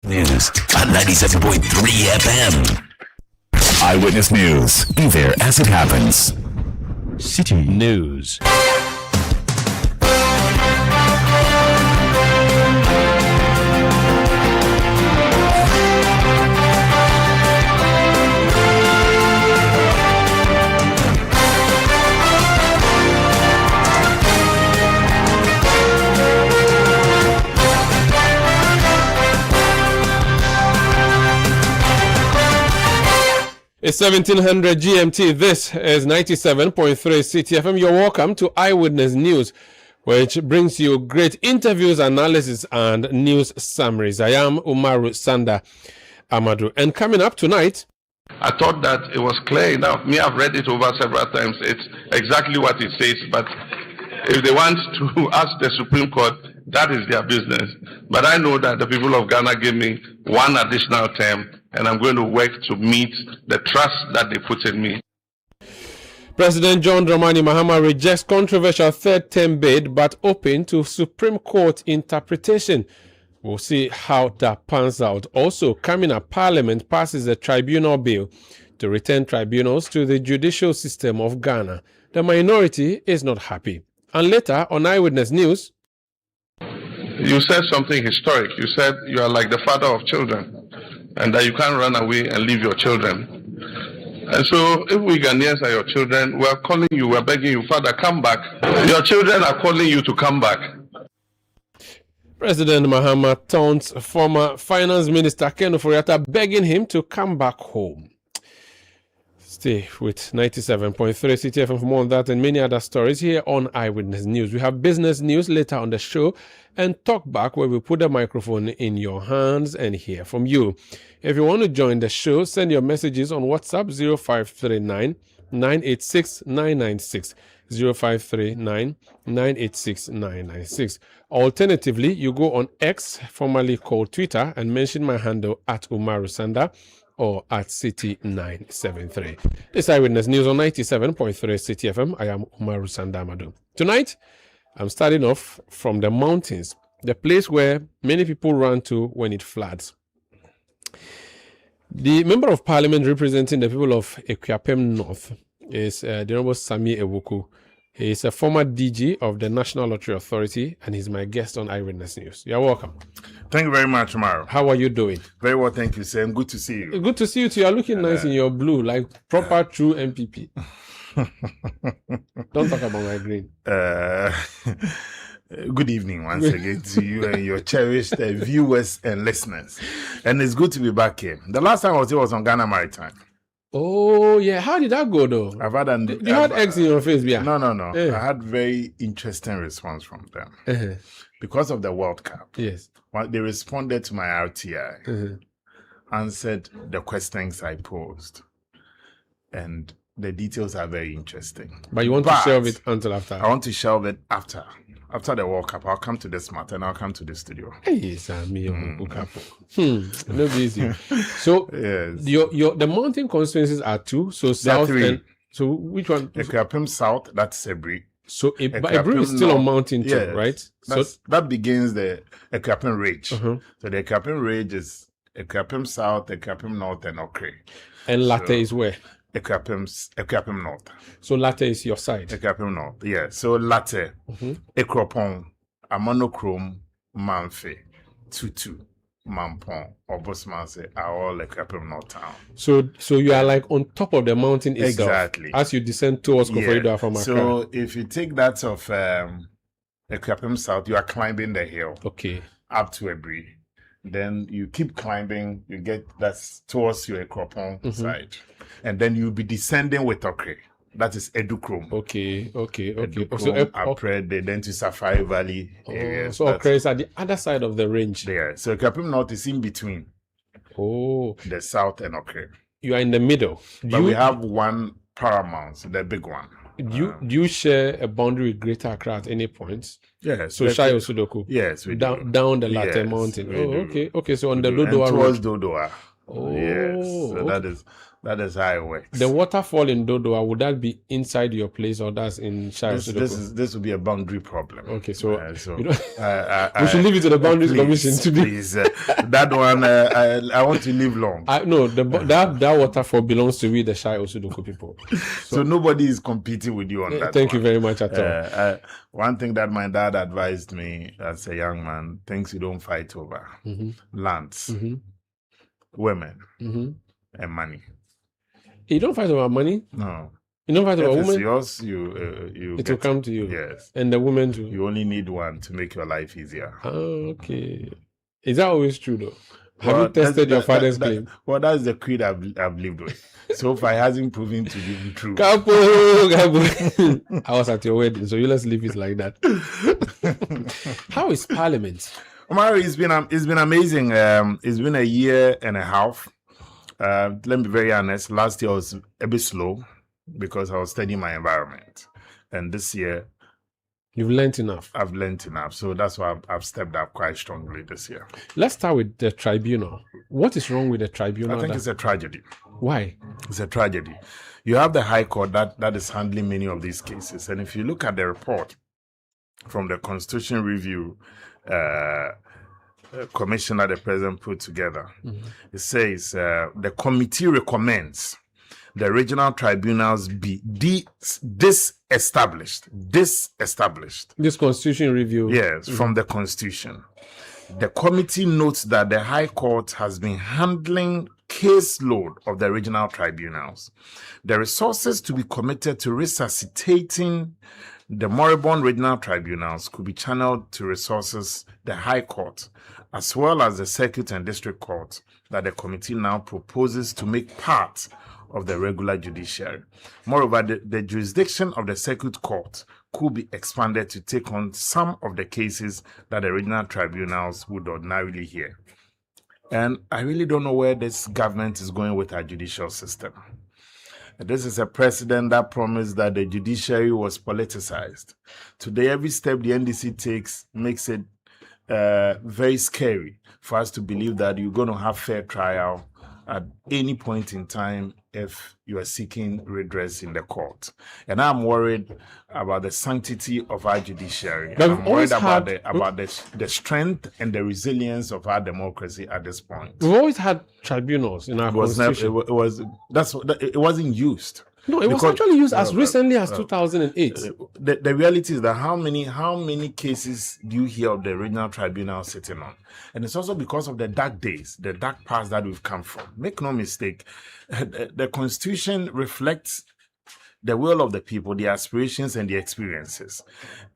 News on 97.3 FM. Eyewitness News. Be there as it happens. City News. It's 1700 GMT. This is 97.3 Citi FM. You're welcome to Eyewitness News, which brings you great interviews, analysis, and news summaries. I am Umaru Sanda Amadou. And coming up tonight, I thought that it was clear enough. I've read it over several times. It's exactly what it says. But if they want to ask the Supreme Court, that is their business. But I know that the people of Ghana gave me one additional term, and I'm going to work to meet the trust that they put in me. President John Dramani Mahama rejects controversial third-term bid, but open to Supreme Court interpretation. We'll see how that pans out. Also, coming up, Parliament passes a tribunal bill to return tribunals to the judicial system of Ghana. The minority is not happy. And later, on Eyewitness News, you said something historic. You said you are like the father of children, and that you can't run away and leave your children. And so if we Ghanaians are your children, we're calling you, we're begging you, Father, come back. Your children are calling you to come back. President Mahama taunts former Finance Minister Ken Ofori-Atta, begging him to come back home. Stay with 97.3 Citi FM for more on that and many other stories here on Eyewitness News. We have business news later on the show and Talk Back, where we put the microphone in your hands and hear from you. If you want to join the show, send your messages on WhatsApp 0539 986 996. 0539 986 996. Alternatively, you go on X, formerly called Twitter, and mention my handle at Umaru Sanda or at Citi973. This Eyewitness News on 97.3 Citi FM. I am Umaru Sanda Amadou. Tonight, I'm starting off from the mountains, the place where many people run to when it floods. The Member of Parliament representing the people of Ekuapem North is the Honorable Sami Ewuku. He is a former DG of the National Lottery Authority, and he's my guest on Eyewitness News. You're welcome. Thank you very much, Mario. How are you doing? Very well, thank you, Sam. Good to see you. Good to see you too. You're looking nice in your blue, like proper true MPP. Don't talk about my green. Good evening once again to you and your cherished viewers and listeners. And it's good to be back here. The last time I was here was on Ghana Maritime. Oh, yeah. How did that go, though? You had eggs in your face, yeah? No. I had very interesting response from them. Because of the World Cup. Yes. They responded to my RTI, answered the questions I posed. And the details are very interesting. But you want to shelve it until after? I want to shelve it after. After the World Cup, I'll come to this matter and I'll come to the studio. Hey, Sammy, no easy. So, yes. The mountain constituencies are two. So south and so which one? Ekuapem South, that's Ebri. So Ebri is still on mountain too, yes. Right? So that begins the Ekuapem Ridge. So the Ekuapem Ridge is Ekuapem South, Ekuapem North, and Okre. And Latte is where? Ekuapem North. So Latte is your side? Ekuapem North, yeah. So Latte, Ekropon, Amonochrome, Manfe, Tutu, Mampon, Obosmanse are all Ekuapem North town. So you are like on top of the mountain itself. Exactly. As you descend towards Koforidua from Accra. So if you take that of Ekuapem South, you are climbing the hill. Okay. Up to Ebri. Then you keep climbing, you get that's towards your Ekropon side. And then you'll be descending with Okre. That is Edukrom. Okay. Edukrom, so Aprede, then to Safari Valley area. So Okre is at the other side of the range. There. So Ekuapem North is in between. Oh. The south and Okre. You are in the middle. But we have one paramount, the big one. Do you share a boundary with Greater Accra at any point? Yes. So Shayo Sudoku? Yes, we down the Latte Mountain. Okay. So on the Dodowa towards Road. Dodowa. Oh, Yes, so okay. that is how it works. The waterfall in Dodoa, would that be inside your place or that's in Shire? This will be a boundary problem. Okay, so so you know, we should leave it to the Boundaries Commission to do. Please, that one I want to live long. No, that waterfall belongs to we, the Shire Osudoko people. So nobody is competing with you on that. Thank you very much at all. One thing that my dad advised me as a young man: things you don't fight over, lands, women, and money. You don't fight over money? No. You don't fight over If it's women? yours, it will come to you. Yes. And the women too? You only need one to make your life easier. Oh, okay. Is that always true though? Have you tested your father's claim? Well, that's the creed I've lived with. So far, it hasn't proven to be true. Capo. I was at your wedding, so let's leave it like that. How is Parliament? Omar, it's been amazing. It's been a year and a half. Let me be very honest. Last year was a bit slow because I was studying my environment, and this year you've learned enough. I've learned enough, so that's why I've stepped up quite strongly this year. Let's start with the tribunal. What is wrong with the tribunal? I think it's a tragedy. Why? It's a tragedy. You have the High Court that is handling many of these cases, and if you look at the report from the Constitution Review commission that the president put together, it says the committee recommends the regional tribunals be disestablished. This Constitution Review? Yes, from the Constitution. The committee notes that the High Court has been handling caseload of the regional tribunals. The resources to be committed to resuscitating the moribund regional tribunals could be channeled to resources the High Court, as well as the Circuit and District Court that the committee now proposes to make part of the regular judiciary. Moreover, the jurisdiction of the Circuit Court could be expanded to take on some of the cases that the regional tribunals would ordinarily hear. And I really don't know where this government is going with our judicial system. This is a precedent that promised that the judiciary was politicized. Today, every step the NDC takes makes it very scary for us to believe that you're going to have fair trial at any point in time if you are seeking redress in the court. And I'm worried about the sanctity of our judiciary. I'm worried about the strength and the resilience of our democracy at this point. We've always had tribunals in our constitution. It wasn't used. No, it was actually used as recently as 2008. The reality is that how many cases do you hear of the regional tribunal sitting on? And it's also because of the dark days, the dark past that we've come from. Make no mistake, the Constitution reflects the will of the people, the aspirations and the experiences.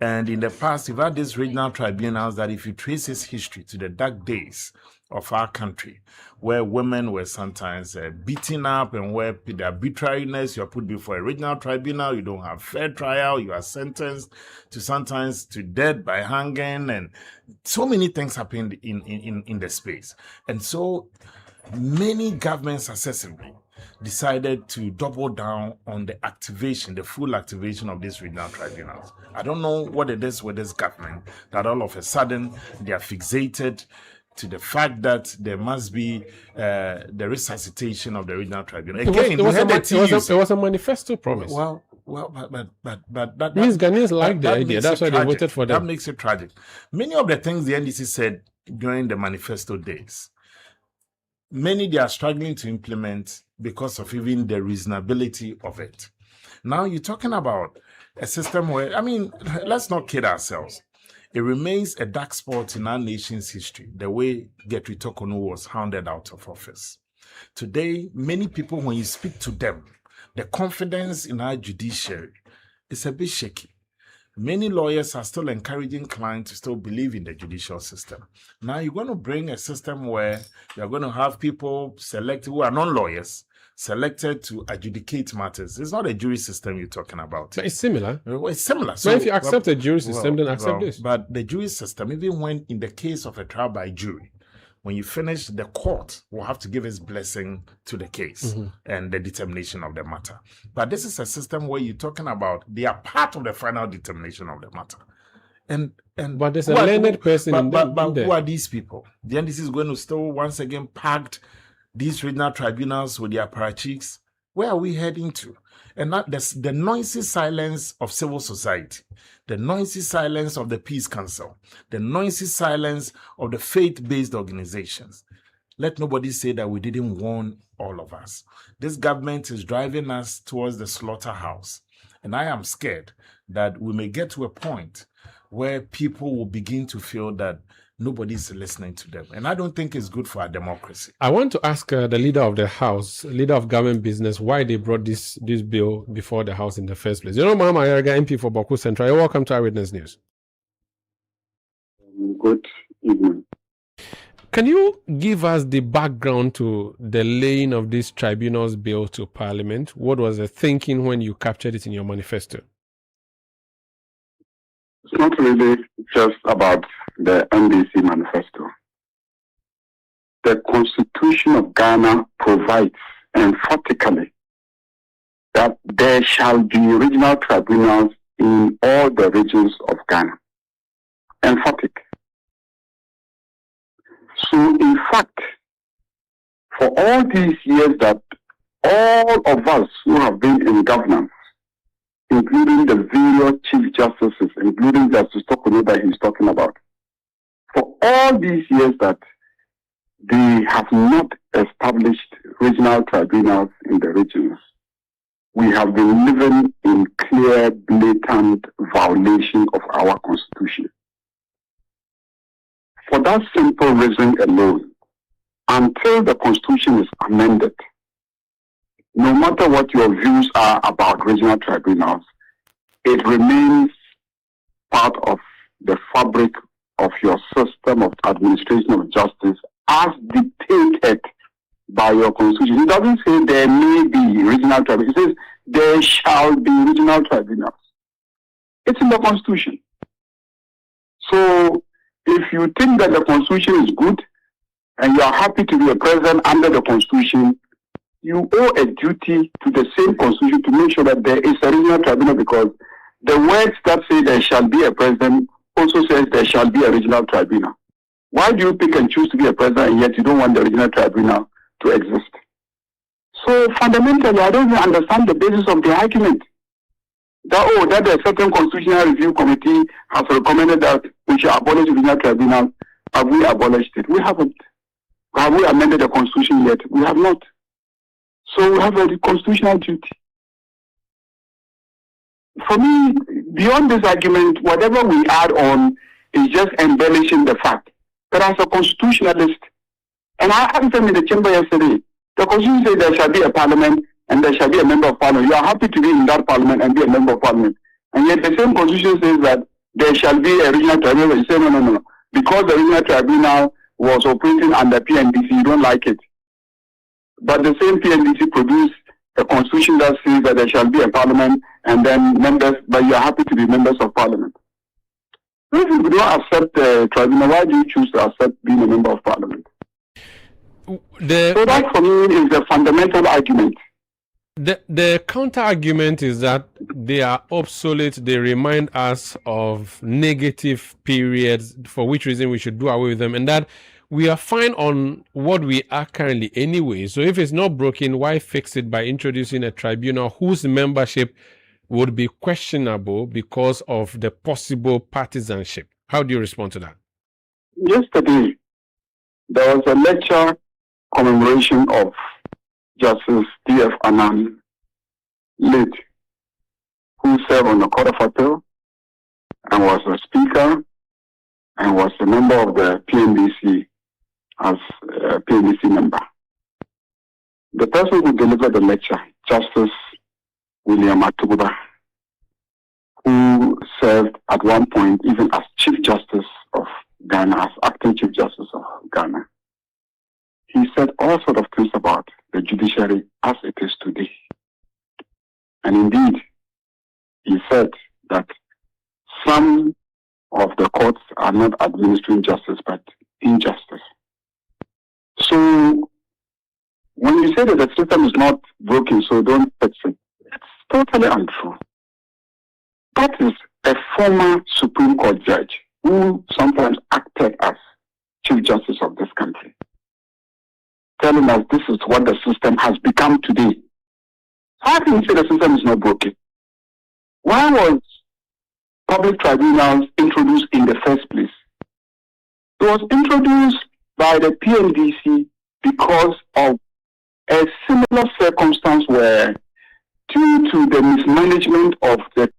And in the past, we've had these regional tribunals that, if you trace its history to the dark days of our country, where women were sometimes beaten up, and where the arbitrariness, you're put before a regional tribunal, you don't have fair trial, you are sentenced to sometimes to death by hanging, and so many things happened in the space. And so many governments successively decided to double down on the full activation of these regional tribunals. I don't know what it is with this government that all of a sudden they are fixated to the fact that there must be the resuscitation of the regional tribunal. Again, it was a manifesto promise. Well, but that means Ghanaians like the idea. That's why they voted for them. That makes it tragic. Many of the things the NDC said during the manifesto days, many they are struggling to implement because of even the reasonability of it. Now you're talking about a system where, let's not kid ourselves. It remains a dark spot in our nation's history, the way Getri Tokonu was hounded out of office. Today, many people, when you speak to them, the confidence in our judiciary is a bit shaky. Many lawyers are still encouraging clients to still believe in the judicial system. Now you're going to bring a system where you're going to have people selected who are non-lawyers, selected to adjudicate matters. It's not a jury system you're talking about. But it's similar. It's similar. So if you accept a jury system, then accept this. But the jury system, even when in the case of a trial by jury, when you finish, the court will have to give its blessing to the case and the determination of the matter. But this is a system where you're talking about they are part of the final determination of the matter. But there's a learned person but who are these people? The NDC is going to still once again packed these regional tribunals with their parachiks, where are we heading to? And that the noisy silence of civil society, the noisy silence of the Peace Council, the noisy silence of the faith-based organizations. Let nobody say that we didn't warn all of us. This government is driving us towards the slaughterhouse. And I am scared that we may get to a point where people will begin to feel that nobody's listening to them. And I don't think it's good for our democracy. I want to ask the leader of the House, leader of government business, why they brought this bill before the House in the first place. Mahama Ayariga, MP for Boku Central. You're welcome to Eyewitness News. Good evening. Can you give us the background to the laying of this tribunals bill to Parliament? What was the thinking when you captured it in your manifesto? It's not really just about the NDC manifesto. The Constitution of Ghana provides emphatically that there shall be regional tribunals in all the regions of Ghana. Emphatic. So, in fact, for all these years that all of us who have been in governance, including the various chief justices, including Justice Tokono that he's talking about, for all these years that they have not established regional tribunals in the regions, we have been living in clear, blatant violation of our constitution. For that simple reason alone, until the constitution is amended, no matter what your views are about regional tribunals, it remains part of the fabric of your system of administration of justice as dictated by your constitution. It doesn't say there may be regional tribunals. It says there shall be regional tribunals. It's in the constitution. So if you think that the constitution is good and you are happy to be a president under the constitution, you owe a duty to the same constitution to make sure that there is a regional tribunal, because the words that say there shall be a president also says there shall be a regional tribunal. Why do you pick and choose to be a president and yet you don't want the regional tribunal to exist? So fundamentally, I don't even understand the basis of the argument. That a certain constitutional review committee has recommended that we should abolish the regional tribunal. Have we abolished it? We haven't. Have we amended the constitution yet? We have not. So we have a constitutional duty. For me, beyond this argument, whatever we add on is just embellishing the fact. But as a constitutionalist, and I asked them in the chamber yesterday, the constitution says there shall be a parliament and there shall be a member of parliament. You are happy to be in that parliament and be a member of parliament. And yet the same constitution says that there shall be a regional tribunal. You say, no. Because the regional tribunal was operating under PNDC, you don't like it. But the same PNDC produced a constitution that says that there shall be a parliament and then members, but you are happy to be members of parliament. If you don't accept the tribunal, why do you choose to accept being a member of parliament? So that for me is the fundamental argument. The counter argument is that they are obsolete. They remind us of negative periods, for which reason we should do away with them, and that we are fine on what we are currently anyway. So if it's not broken, why fix it by introducing a tribunal whose membership would be questionable because of the possible partisanship? How do you respond to that? Yesterday, there was a lecture commemoration of Justice D.F. Annan, late, who served on the Court of Appeal and was a speaker and was a member of the PNDC as a PNDC member. The person who delivered the lecture, Justice William Atububa, who served at one point even as Chief Justice of Ghana, as acting Chief Justice of Ghana, he said all sorts of things about the judiciary as it is today. And indeed, he said that some of the courts are not administering justice, but injustice. So, when you say that the system is not broken, so don't fix it, it's totally untrue. That is a former Supreme Court judge who sometimes acted as Chief Justice of this country. telling us this is what the system has become today. How can you say the system is not broken? Why was public tribunals introduced in the first place? It was introduced by the PNDC because of a similar circumstance where, due to the mismanagement of the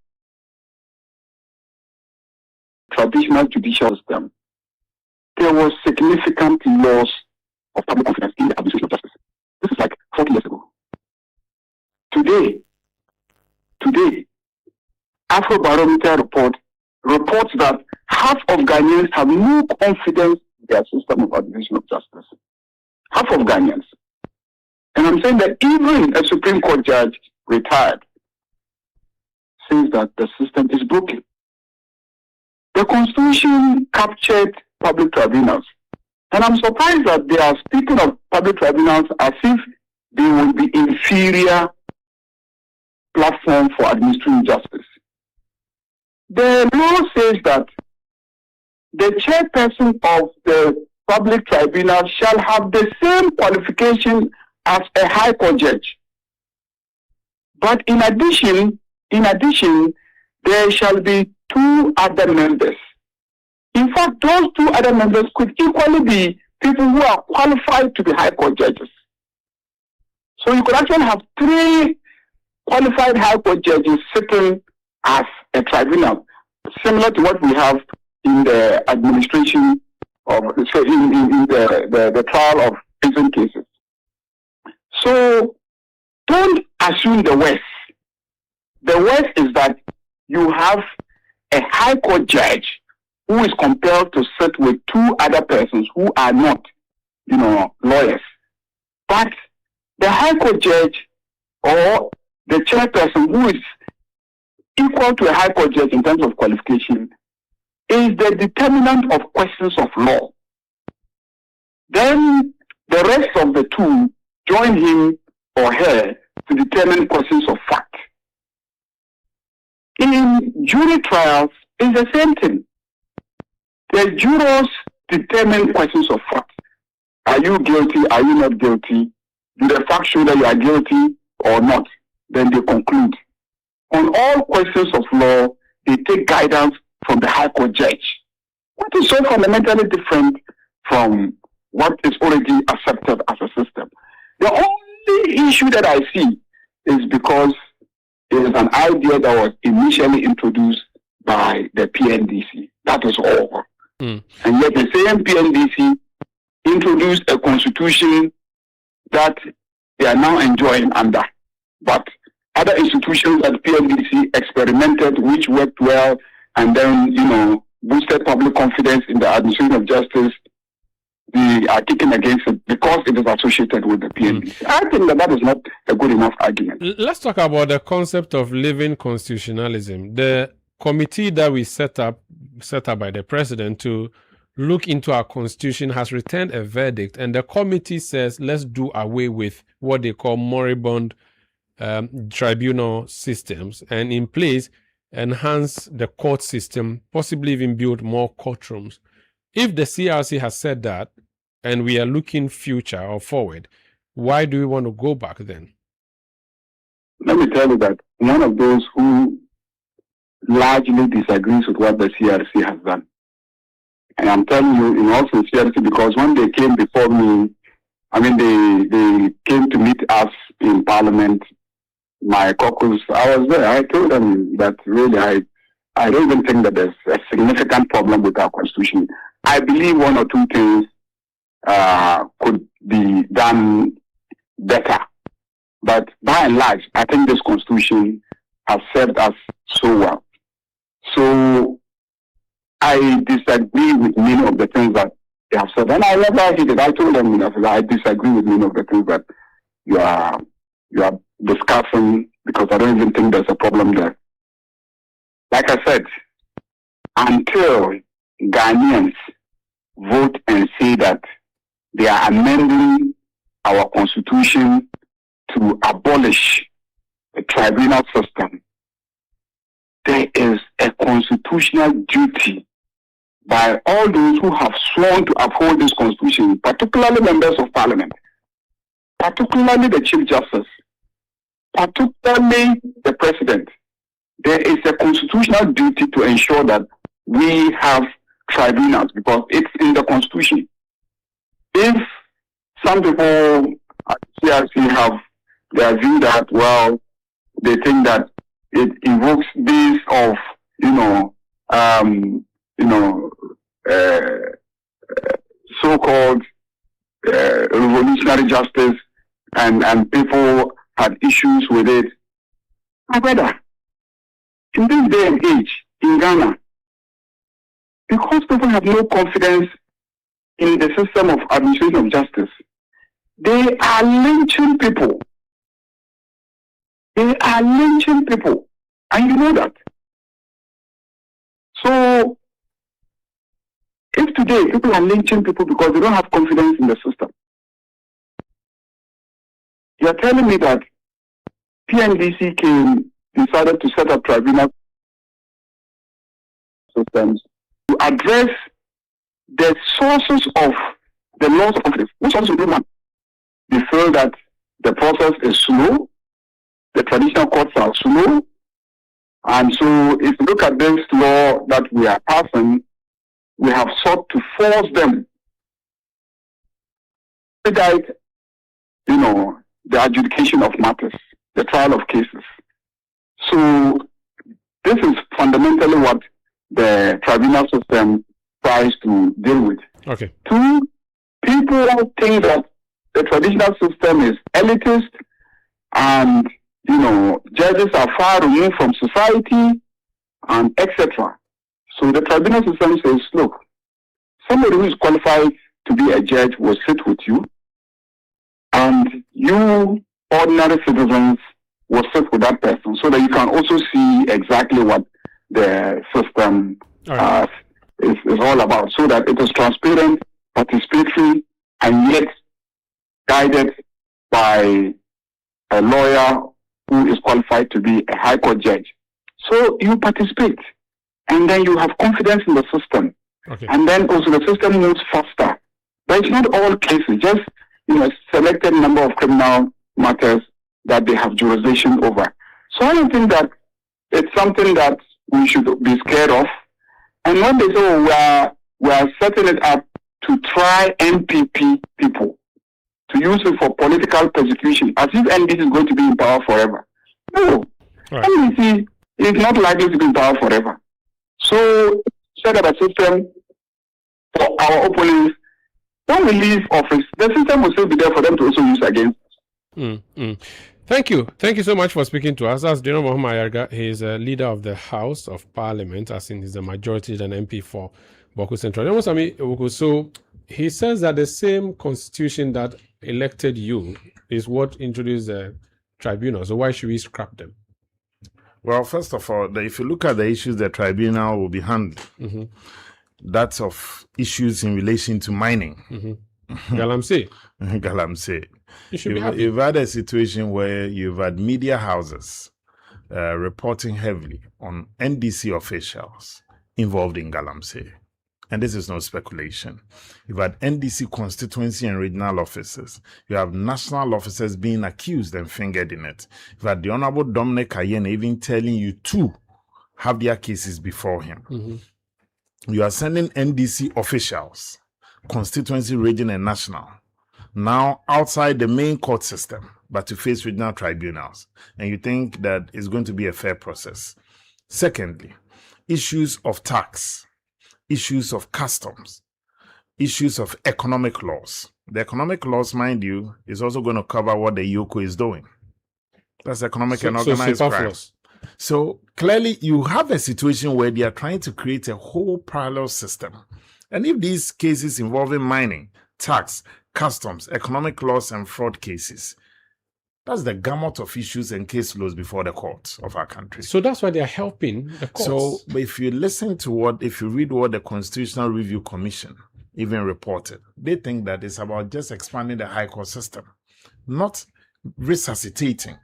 traditional judicial system, there was significant loss of public confidence in the administration of justice. This is like 40 years ago. Today, Afrobarometer report reports that half of Ghanaians have no confidence in their system of administration of justice. Half of Ghanaians. And I'm saying that even a Supreme Court judge, retired, says that the system is broken. The Constitution captured public tribunals. And I'm surprised that they are speaking of public tribunals as if they will be inferior platform for administering justice. The law says that the chairperson of the public tribunal shall have the same qualification as a high court judge. But in addition, there shall be 2 other members. In fact, those 2 other members could equally be people who are qualified to be high court judges. So you could actually have 3 qualified high court judges sitting as a tribunal, similar to what we have in the administration of, in the trial of prison cases. So don't assume the worst. The worst is that you have a high court judge who is compelled to sit with 2 other persons who are not, lawyers. But the high court judge or the chairperson who is equal to a high court judge in terms of qualification is the determinant of questions of law. Then the rest of the 2 join him or her to determine questions of fact. In jury trials, it's the same thing. The jurors determine questions of fact. Are you guilty? Are you not guilty? Do the facts show that you are guilty or not? Then they conclude. On all questions of law, they take guidance from the High Court judge. What is so fundamentally different from what is already accepted as a system? The only issue that I see is because it is an idea that was initially introduced by the PNDC. That is all. And yet the same PNDC introduced a constitution that they are now enjoying under. But other institutions at PNDC experimented, which worked well, and then, boosted public confidence in the administration of justice. They are kicking against it because it is associated with the PNDC. I think that is not a good enough argument. Let's talk about the concept of living constitutionalism. The committee that we set up by the president to look into our constitution has returned a verdict, and the committee says let's do away with what they call moribund tribunal systems, and in place enhance the court system, possibly even build more courtrooms. If the CRC has said that, and we are looking future or forward, why do we want to go back then? Let me tell you that one of those who largely disagrees with what the CRC has done. And I'm telling you in all sincerity, because when they came before me, they came to meet us in Parliament, my caucus, I was there. I told them that really I don't even think that there's a significant problem with our constitution. I believe 1 or 2 things could be done better. But by and large, I think this constitution has served us so well. So I disagree with many of the things that they have said. And I never hit it. I told them I disagree with many of the things that you are discussing, because I don't even think there's a problem there. Like I said, until Ghanaians vote and say that they are amending our constitution to abolish the tribunal system, there is a constitutional duty by all those who have sworn to uphold this constitution, particularly members of parliament, particularly the Chief Justice, particularly the President, there is a constitutional duty to ensure that we have tribunals because it's in the Constitution. If some people at CRC have their view that, well, they think that it invokes this of, so-called revolutionary justice, and people had issues with it. My brother, in this day and age in Ghana, because people have no confidence in the system of administration of justice, they are lynching people. They are lynching people. And you know that. So, if today people are lynching people because they don't have confidence in the system, you are telling me that PNDC decided to set up tribunal systems to address the sources of the loss of this. Which also do one. They feel that the process is slow, the traditional courts are slow, and so if you look at this law that we are passing, we have sought to force them to guide, the adjudication of matters, the trial of cases. So this is fundamentally what the tribunal system tries to deal with. Okay. Two, people think that the traditional system is elitist and, judges are far removed from society and etc. So the tribunal system says, look, somebody who is qualified to be a judge will sit with you, and you ordinary citizens will sit with that person so that you can also see exactly what the system is all about, so that it is transparent, participatory, and yet guided by a lawyer who is qualified to be a high court judge. So you participate, and then you have confidence in the system. Okay. And then also the system moves faster. But it's not all cases, just a selected number of criminal matters that they have jurisdiction over. So I don't think that it's something that we should be scared of. And when they say, we are setting it up to try MPP people, to use it for political persecution, as if NDC is going to be in power forever. No. Right. NDC is not likely to be in power forever. So, set up a system for our opponents. When we leave office, the system will still be there for them to also use against us. Thank you. Thank you so much for speaking to us. That's General Muhammad Ayarga. He is a leader of the House of Parliament, as in he's the majority and MP for Boku Central. So he says that the same constitution that elected you is what introduced the tribunal. So why should we scrap them? Well, first of all, if you look at the issues the tribunal will be handling, that's of issues in relation to mining. Galamsey. Galamsey. You've had a situation where you've had media houses reporting heavily on NDC officials involved in Galamsey. And this is no speculation. You've had NDC constituency and regional officers. You have national officers being accused and fingered in it. You've had the Honorable Dominic Ayene even telling you to have their cases before him. You are sending NDC officials, constituency, region, and national, now outside the main court system, but to face regional tribunals. And you think that it's going to be a fair process. Secondly, issues of tax, issues of customs, issues of economic laws. The economic laws, mind you, is also going to cover what the Yoko is doing. That's economic and organized crime. So clearly you have a situation where they are trying to create a whole parallel system. And if these cases involving mining, tax, customs, economic laws, and fraud cases, that's the gamut of issues and case laws before the courts of our country. So that's why they are helping the courts. So if you read what the Constitutional Review Commission even reported, they think that it's about just expanding the high court system, not resuscitating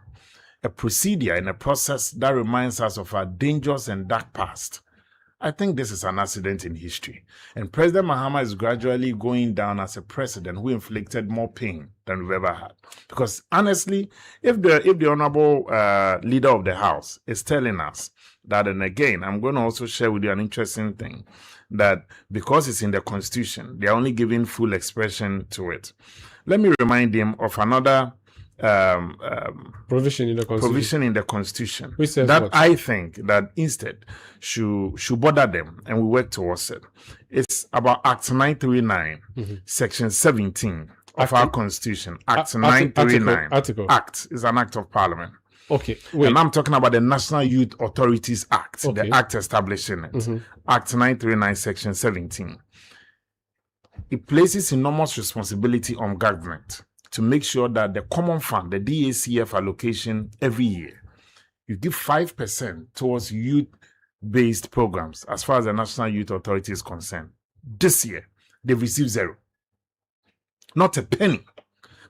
a procedure and a process that reminds us of our dangerous and dark past I think this is an accident in history. And President Mahama is gradually going down as a president who inflicted more pain than we've ever had. Because honestly, if the honorable leader of the House is telling us that, and again, I'm going to also share with you an interesting thing, that because it's in the Constitution, they're only giving full expression to it. Let me remind him of another provision in the Constitution. Which says that what? I think that instead should bother them, and we work towards it. It's about Act 939, Section 17 of our Constitution. Act 939. Article. Act is an act of Parliament. Okay, wait. And I'm talking about the National Youth Authorities Act, the act establishing it. Act 939, Section 17. It places enormous responsibility on government to make sure that the common fund, the DACF allocation every year, you give 5% towards youth-based programs as far as the National Youth Authority is concerned. This year, they've received zero. Not a penny.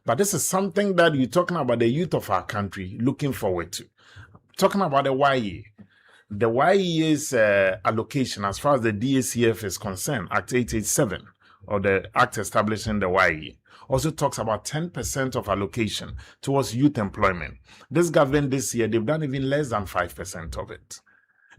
But this is something that you're talking about the youth of our country looking forward to. Talking about the YE. The YE's allocation as far as the DACF is concerned, Act 887, or the act establishing the YE, also talks about 10% of allocation towards youth employment. This government this year, they've done even less than 5% of it.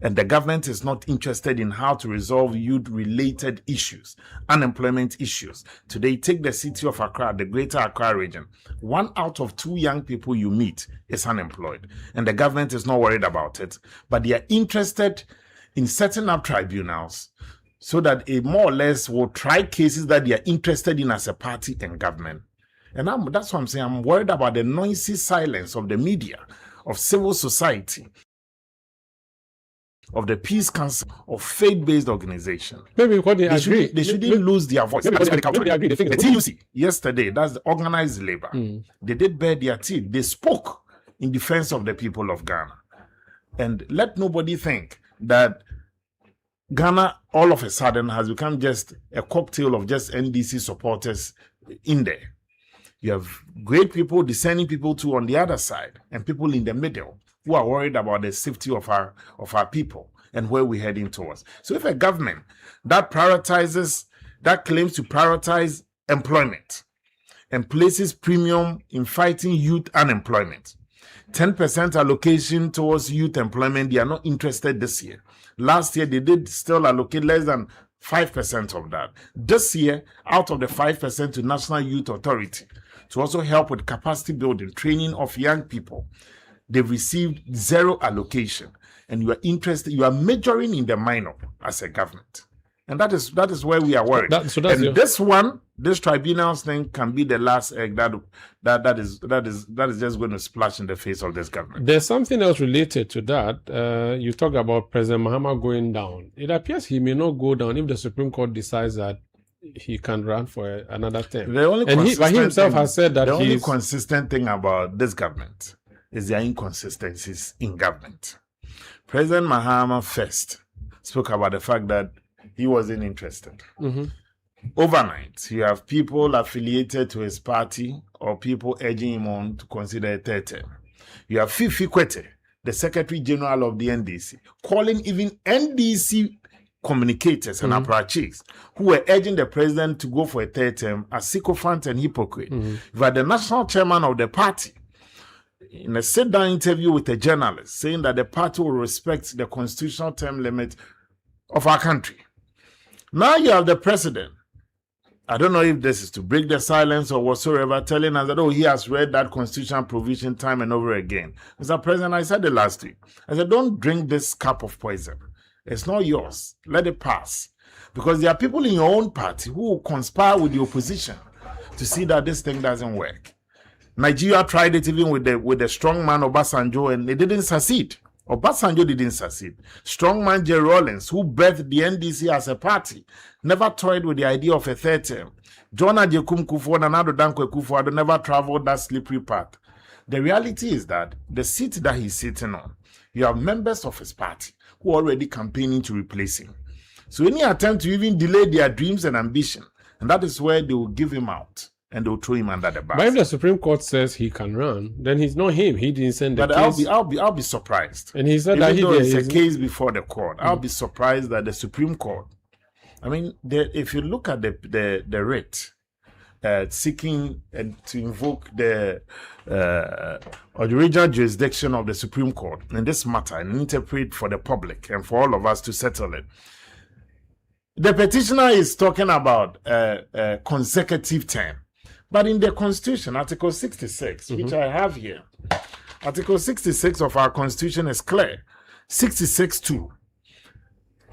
And the government is not interested in how to resolve youth-related issues, unemployment issues. Today, take the city of Accra, the greater Accra region. 1 out of 2 young people you meet is unemployed. And the government is not worried about it. But they are interested in setting up tribunals so that it more or less will try cases that they are interested in as a party and government. And that's what I'm saying. I'm worried about the noisy silence of the media, of civil society, of the Peace Council, of faith-based organizations. Maybe because they agree. They shouldn't lose their voice. Maybe they agree. The TUC, yesterday, that's the organized labor. They did bare their teeth. They spoke in defense of the people of Ghana. And let nobody think that Ghana all of a sudden has become just a cocktail of just NDC supporters in there. You have great people, discerning people too on the other side, and people in the middle who are worried about the safety of our people and where we're heading towards. So if a government that claims to prioritize employment and places premium in fighting youth unemployment, 10% allocation towards youth employment, they are not interested this year. Last year, they did still allocate less than 5% of that. This year, out of the 5% to National Youth Authority, to also help with capacity building, training of young people, they've received zero allocation. And you are interested, you are majoring in the minor as a government. And that is where we are worried. This tribunals thing can be the last egg that is just going to splash in the face of this government. There's something else related to that. You talk about President Mahama going down. It appears he may not go down if the Supreme Court decides that he can run for another term. But he himself has said that the only consistent thing about this government is their inconsistencies in government. President Mahama first spoke about the fact that he wasn't interested. Overnight, you have people affiliated to his party or people urging him on to consider a third term. You have Fifi Kwete, the Secretary General of the NDC, calling even NDC communicators and apparatchiks who were urging the president to go for a third term as sycophant and hypocrite. You had the national chairman of the party in a sit-down interview with a journalist saying that the party will respect the constitutional term limit of our country. Now you have the president, I don't know if this is to break the silence or whatsoever, telling us that, he has read that constitutional provision time and over again. Mr. President, I said it last week. I said, don't drink this cup of poison. It's not yours. Let it pass. Because there are people in your own party who will conspire with the opposition to see that this thing doesn't work. Nigeria tried it even with the strong man Obasanjo, and it didn't succeed. Obasanjo didn't succeed. Strongman Jerry Rawlings, who birthed the NDC as a party, never toyed with the idea of a third term. John Ajekum Kufuor and Nado Dankwa Kufuor never traveled that slippery path. The reality is that the seat that he's sitting on, you have members of his party who are already campaigning to replace him. So any attempt to even delay their dreams and ambition, and that is where they will give him out. and they'll throw him under the bus. But if the Supreme Court says he can run, then he's not him. He didn't send the case. I'll be surprised. And he said Even that though it's a case before the court, I'll be surprised that the Supreme Court. I mean, if you look at the writ seeking to invoke the original jurisdiction of the Supreme Court in this matter and interpret for the public and for all of us to settle it. The petitioner is talking about a consecutive term. But in the Constitution, Article 66, which I have here, Article 66 of our Constitution is clear. 66(2).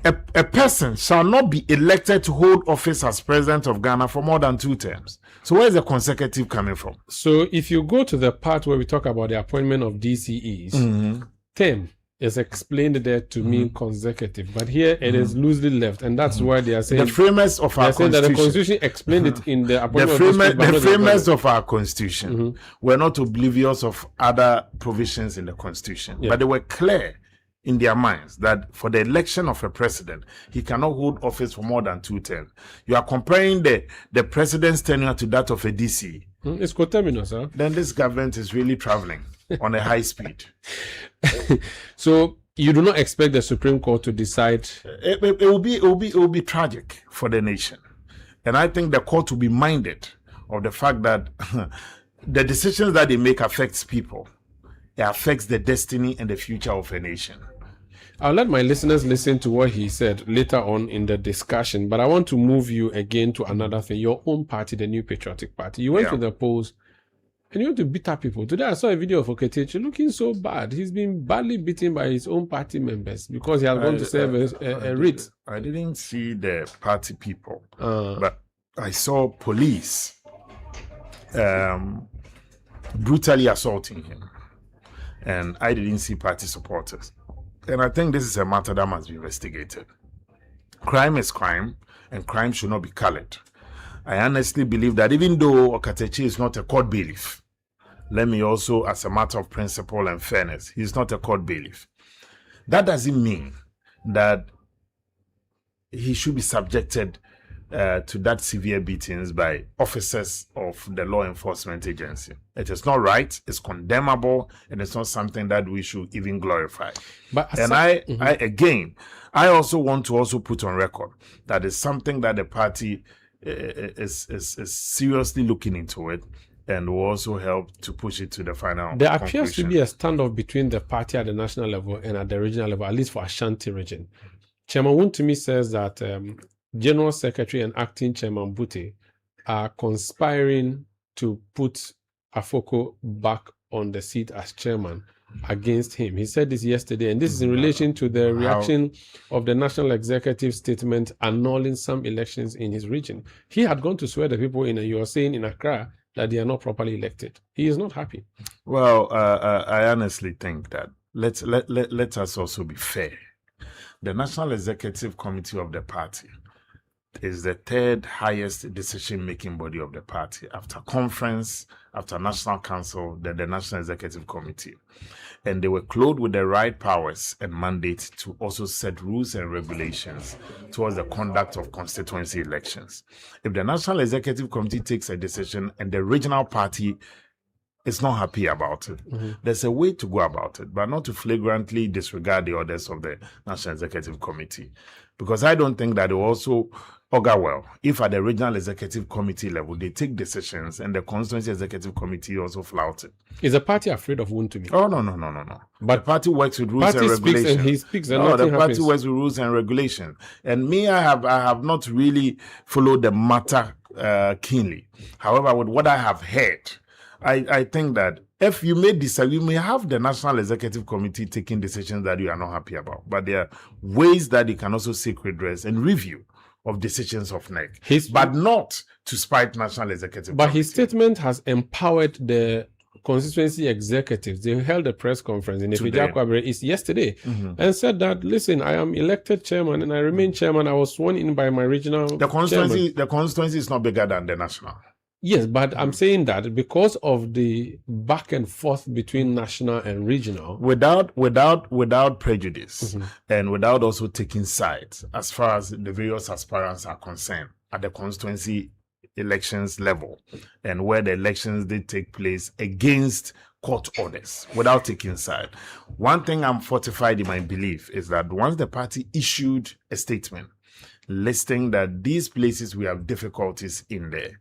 A person shall not be elected to hold office as president of Ghana for more than 2 terms. So where is the consecutive coming from? So if you go to the part where we talk about the appointment of DCEs, term is explained there to mean consecutive, but here it is loosely left, and that's why they are saying the framers of our Constitution. That the Constitution explained it in the appointment the framers of our Constitution were not oblivious of other provisions in the Constitution, but they were clear in their minds that for the election of a president, he cannot hold office for more than 2 terms. You are comparing the president's tenure to that of a DC. It's coterminous, huh? Then this government is really traveling on a high speed. So you do not expect the Supreme Court to decide? It will be tragic for the nation, and I think the court will be minded of the fact that the decisions that they make affects people. It affects the destiny and the future of a nation. I'll let my listeners listen to what he said later on in the discussion, but I want to move you again to another thing. Your own party, the New Patriotic Party. You went to the polls and you want to beat up people. Today I saw a video of Oketechi looking so bad. He's been badly beaten by his own party members because he has gone to serve a writ. I didn't see the party people, but I saw police brutally assaulting him. And I didn't see party supporters. And I think this is a matter that must be investigated. Crime is crime, and crime should not be colored. I honestly believe that even though Oketechi is not a court bailiff, let me also, as a matter of principle and fairness, he's not a court bailiff. That doesn't mean that he should be subjected to that severe beatings by officers of the law enforcement agency. It is not right, it's condemnable, and it's not something that we should even glorify. I also want to put on record that it's something that the party is seriously looking into it, and will also help to push it to the final There conclusion. appears to be a standoff between the party at the national level and at the regional level, at least for Ashanti region. Chairman Wontumi says that General Secretary and Acting Chairman Bute are conspiring to put Afoko back on the seat as chairman against him. He said this yesterday, and this is in relation to the reaction of the National Executive statement annulling some elections in his region. He had gone to swear the people you are saying in Accra that they are not properly elected. He is not happy. Well, I honestly think that let us also be fair. The National Executive Committee of the party is the third highest decision-making body of the party after conference, after National Council, then the National Executive Committee. And they were clothed with the right powers and mandate to also set rules and regulations towards the conduct of constituency elections. If the National Executive Committee takes a decision and the regional party is not happy about it, there's a way to go about it, but not to flagrantly disregard the orders of the National Executive Committee. Because I don't think that it will also augur well if at the regional executive committee level they take decisions and the constituency executive committee also flout it. Is the party afraid of Wontumi? Oh, no. But the party works with rules and regulations. Speaks and he speaks and no, nothing the party happens. works with rules and regulations. And me, I have not really followed the matter keenly. However, with what I have heard, I think that if you may disagree, you may have the National Executive Committee taking decisions that you are not happy about. But there are ways that you can also seek redress and review of decisions of NEC, but not to spite National Executive But Committee. his statement has empowered the constituency executives. They held a press conference in Ifejakwabere yesterday and said that, listen, I am elected chairman and I remain chairman. I was sworn in by my regional The constituency is not bigger than the national. Yes, but I'm saying that because of the back and forth between national and regional, without prejudice and without also taking sides as far as the various aspirants are concerned at the constituency elections level and where the elections did take place against court orders without taking side. One thing I'm fortified in my belief is that once the party issued a statement listing that these places we have difficulties in there,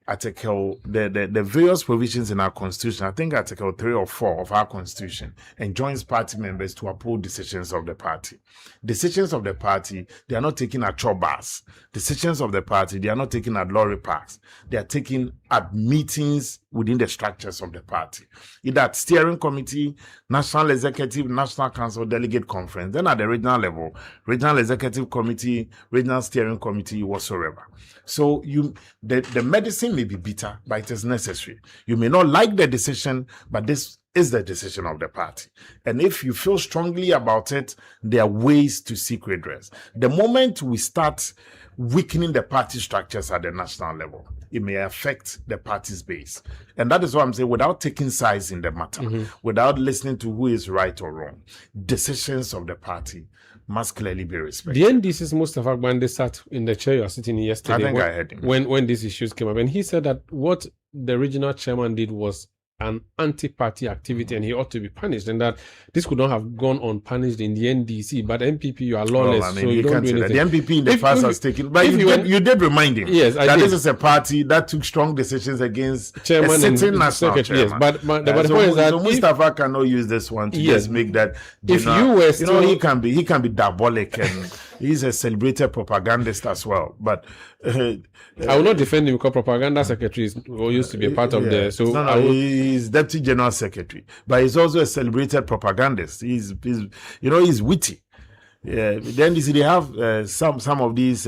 Article, the various provisions in our constitution, I think Article 3 or 4 of our constitution, enjoins party members to uphold decisions of the party. Decisions of the party, they are not taken at chobas. Decisions of the party, they are not taken at lorry parks. They are taken at meetings within the structures of the party. Either at steering committee, national executive, national council, delegate conference. Then at the regional level, regional executive committee, regional steering committee, whatsoever. So the medicine may be bitter, but it is necessary. You may not like the decision, but this is the decision of the party. And if you feel strongly about it, there are ways to seek redress. The moment we start weakening the party structures at the national level, it may affect the party's base. And that is what I'm saying, without taking sides in the matter, without listening to who is right or wrong, decisions of the party must clearly be respected. The NDC's Mustafa Gbande sat in the chair you are sitting in yesterday. I think I heard him. When these issues came up. And he said that what the regional chairman did was an anti-party activity and he ought to be punished, and that this could not have gone unpunished in the NDC. But MPP, you are lawless, so you don't do anything. The MPP in the past has taken, but you did remind him that this is a party that took strong decisions against chairman a sitting national chairman. Yes, but the point is that so Mustafa cannot use this one to just make that. If you were still, he can be diabolic and he's a celebrated propagandist as well. But I will not defend him because propaganda secretary used to be a part of the. So he's deputy general secretary, but he's also a celebrated propagandist. He's witty. Then you see they have some of these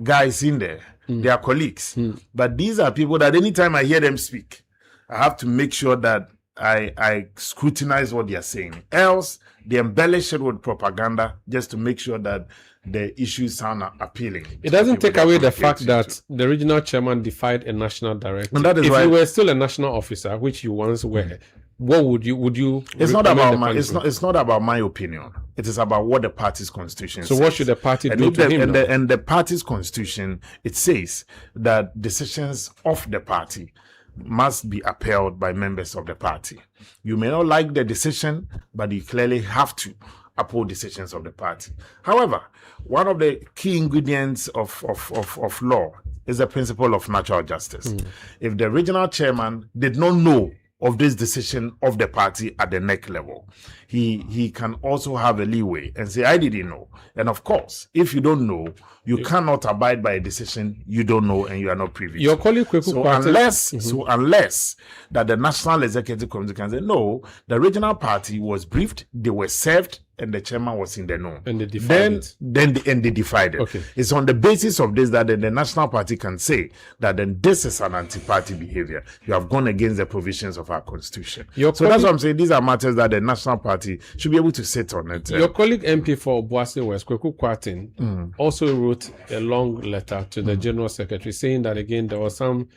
guys in there. They are colleagues, but these are people that anytime I hear them speak, I have to make sure that I scrutinize what they are saying. Else, they embellish it with propaganda just to make sure that the issues sound appealing. It doesn't take away the fact that the regional chairman defied a national directive. And that is if you were still a national officer, which you once were, what would you? It's not about it's not about my opinion. It is about what the party's constitution says. So what should the party do to him? And the party's constitution, it says that decisions of the party must be upheld by members of the party. You may not like the decision, but you clearly have to uphold decisions of the party. However, one of the key ingredients of law is the principle of natural justice. If the regional chairman did not know of this decision of the party at the neck level, he can also have a leeway and say, I didn't know. And of course, if you don't know, you cannot abide by a decision you don't know and you are not privy to. Your colleague unless that the National Executive Committee can say, no, the regional party was briefed, they were served, and the chairman was in the know. And they defied it. Then they defied it. Okay. It's on the basis of this that the national party can say that then this is an anti-party behavior. You have gone against the provisions of our constitution. That's what I'm saying. These are matters that the national party should be able to sit on it. Your colleague MP for Boase West, Kweku Kwarteng, also wrote a long letter to the General Secretary saying that, again, there was some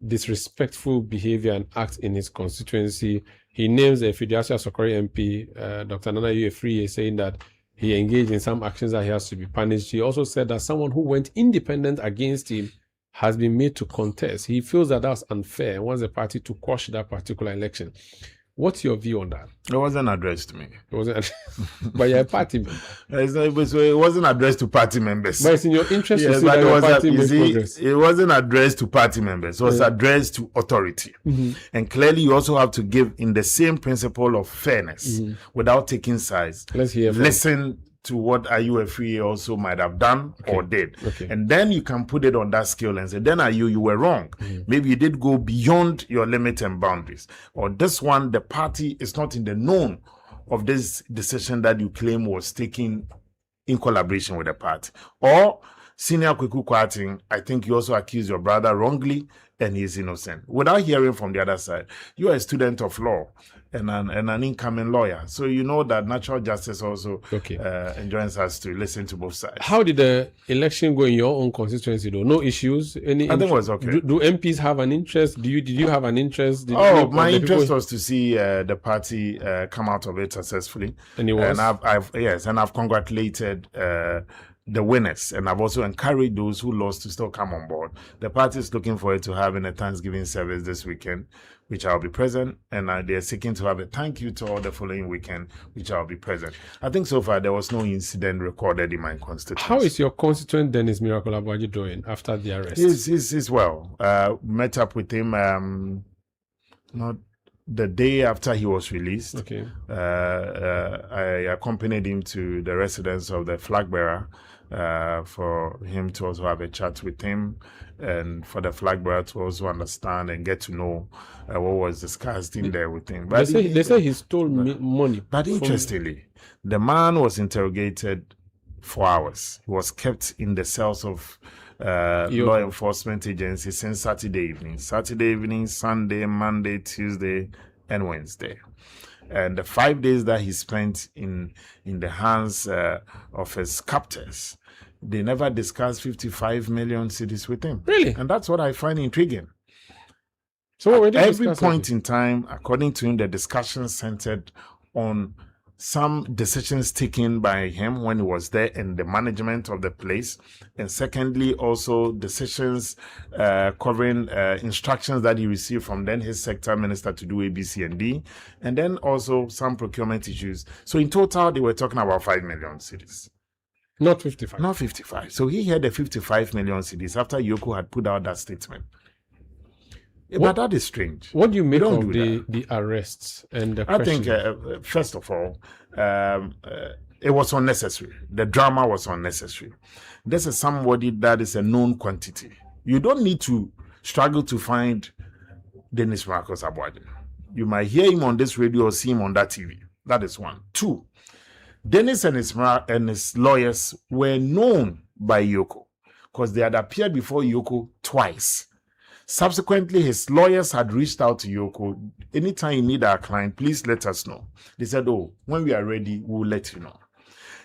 disrespectful behavior and acts in his constituency. He names a Fidiasia Sokori MP, Dr. Nana Yue, saying that he engaged in some actions that he has to be punished. He also said that someone who went independent against him has been made to contest. He feels that that's unfair and wants the party to quash that particular election. What's your view on that? It wasn't addressed to me. It wasn't, but you're a party member. It wasn't addressed to party members. But it's in your interest to see that your party makes progress. It wasn't addressed to party members. It was addressed to authority. And clearly, you also have to give in the same principle of fairness without taking sides. Let's hear from Listen to what IUFA also might have done or did. Okay. And then you can put it on that scale and say, then you were wrong. Maybe you did go beyond your limit and boundaries. Or this one, the party is not in the known of this decision that you claim was taken in collaboration with the party. Or Senior Kweku Kwarteng, I think you also accuse your brother wrongly and he's innocent. Without hearing from the other side, you are a student of law and an incoming lawyer. So you know that natural justice also enjoins us to listen to both sides. How did the election go in your own constituency though? No issues? I think it was okay. Do MPs have an interest? Did you have an interest? My interest was to see the party come out of it successfully. And it was? And I've congratulated the winners, and I've also encouraged those who lost to still come on board. The party is looking forward to having a Thanksgiving service this weekend, which I'll be present, and they're seeking to have a thank you tour the following weekend, which I'll be present. I think so far there was no incident recorded in my constituency. How is your constituent Dennis Miracle Abuaji doing after the arrest? He's well. Met up with him not the day after he was released. Okay. I accompanied him to the residence of the flag bearer for him to also have a chat with him, and for the flag bearer to also understand and get to know what was discussed in there with him. But they say he stole money. But interestingly, the man was interrogated for hours. He was kept in the cells of law enforcement agencies since Saturday evening, Sunday, Monday, Tuesday, and Wednesday. And the 5 days that he spent in the hands of his captors, they never discussed 55 million cedis with him. Really? And that's what I find intriguing. So at every point in time, according to him, the discussion centered on some decisions taken by him when he was there in the management of the place, and secondly, also decisions covering instructions that he received from then his sector minister to do A, B, C, and D, and then also some procurement issues. So in total, they were talking about 5 million cedis. Not 55. Not 55. So he had the 55 million cedis after Yoko had put out that statement. But that is strange. What do you make of the arrests and the I think, first of all, it was unnecessary. The drama was unnecessary. This is somebody that is a known quantity. You don't need to struggle to find Dennis Miracle Abuaji. You might hear him on this radio or see him on that TV. That is one. Two, Dennis and his lawyers were known by Yoko because they had appeared before Yoko twice. Subsequently, his lawyers had reached out to Yoko. Anytime you need our client, please let us know. They said, when we are ready, we'll let you know.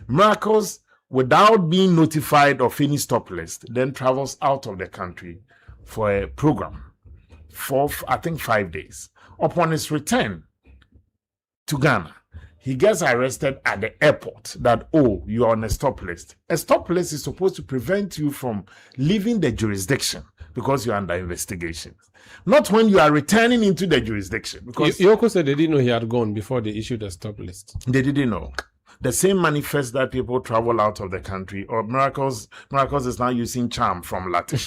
Miracles, without being notified of any stop list, then travels out of the country for a program for, I think, 5 days. Upon his return to Ghana, he gets arrested at the airport that, you are on a stop list. A stop list is supposed to prevent you from leaving the jurisdiction because you're under investigation. Not when you are returning into the jurisdiction. Because Yoko said they didn't know he had gone before they issued a stop list. They didn't know. The same manifest that people travel out of the country, or Miracles is now using charm from Latin.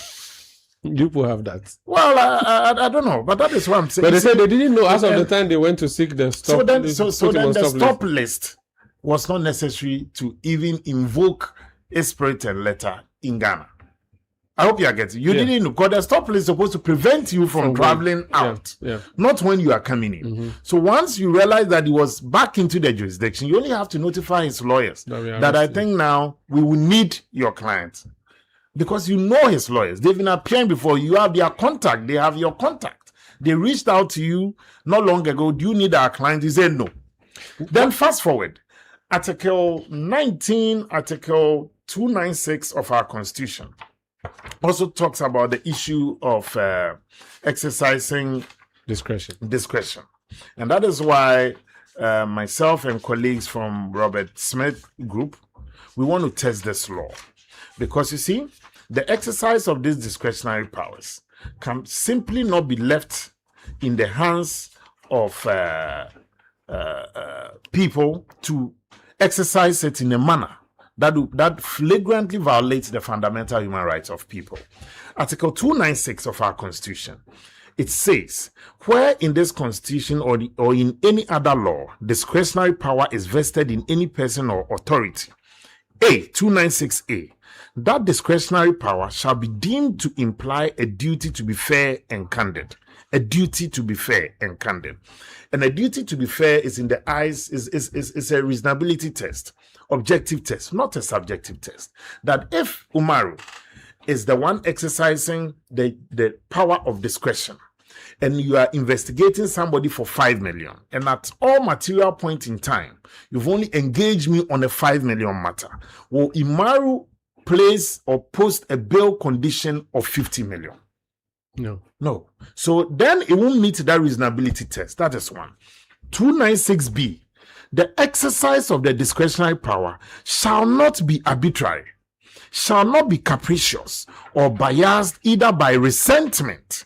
People have that. Well, I don't know, but that is what I'm saying. But they said they didn't know as of the time they went to seek the stop list. So then the stop list was not necessary to even invoke a spirit and letter in Ghana. I hope you are getting. You didn't know, because the stop list is supposed to prevent you from traveling out, not when you are coming in. Mm-hmm. So once you realize that he was back into the jurisdiction, you only have to notify his lawyers that I think now we will need your client. Because you know his lawyers. They've been appearing before. You have their contact. They have your contact. They reached out to you not long ago. Do you need our client? You said no. Then fast forward. Article 19, Article 296 of our Constitution also talks about the issue of exercising discretion. And that is why myself and colleagues from Robert Smith Group, we want to test this law. Because you see, the exercise of these discretionary powers can simply not be left in the hands of people to exercise it in a manner that flagrantly violates the fundamental human rights of people. Article 296 of our Constitution, it says, where in this Constitution or in any other law, discretionary power is vested in any person or authority. 296A. That discretionary power shall be deemed to imply a duty to be fair and candid. A duty to be fair and candid. And a duty to be fair is in the eyes, is a reasonability test, objective test, not a subjective test. That if Umaru is the one exercising the power of discretion, and you are investigating somebody for 5 million, and at all material point in time, you've only engaged me on a 5 million matter, will Umaru place or post a bail condition of 50 million? No. So then it won't meet that reasonability test. That is one. 296B. The exercise of the discretionary power shall not be arbitrary. shall not be capricious or biased either by resentment,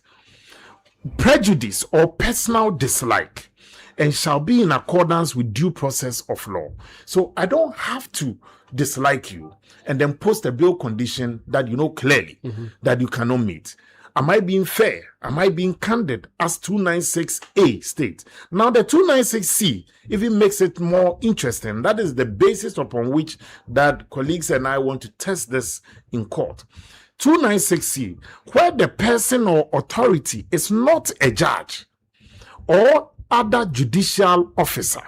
prejudice, or personal dislike, and shall be in accordance with due process of law. So I don't have to dislike you and then post a bail condition that you know clearly that you cannot meet. Am I being fair? Am I being candid? As 296A states. Now the 296C even makes it more interesting. That is the basis upon which that colleagues and I want to test this in court. 296C, where the person or authority is not a judge or other judicial officer,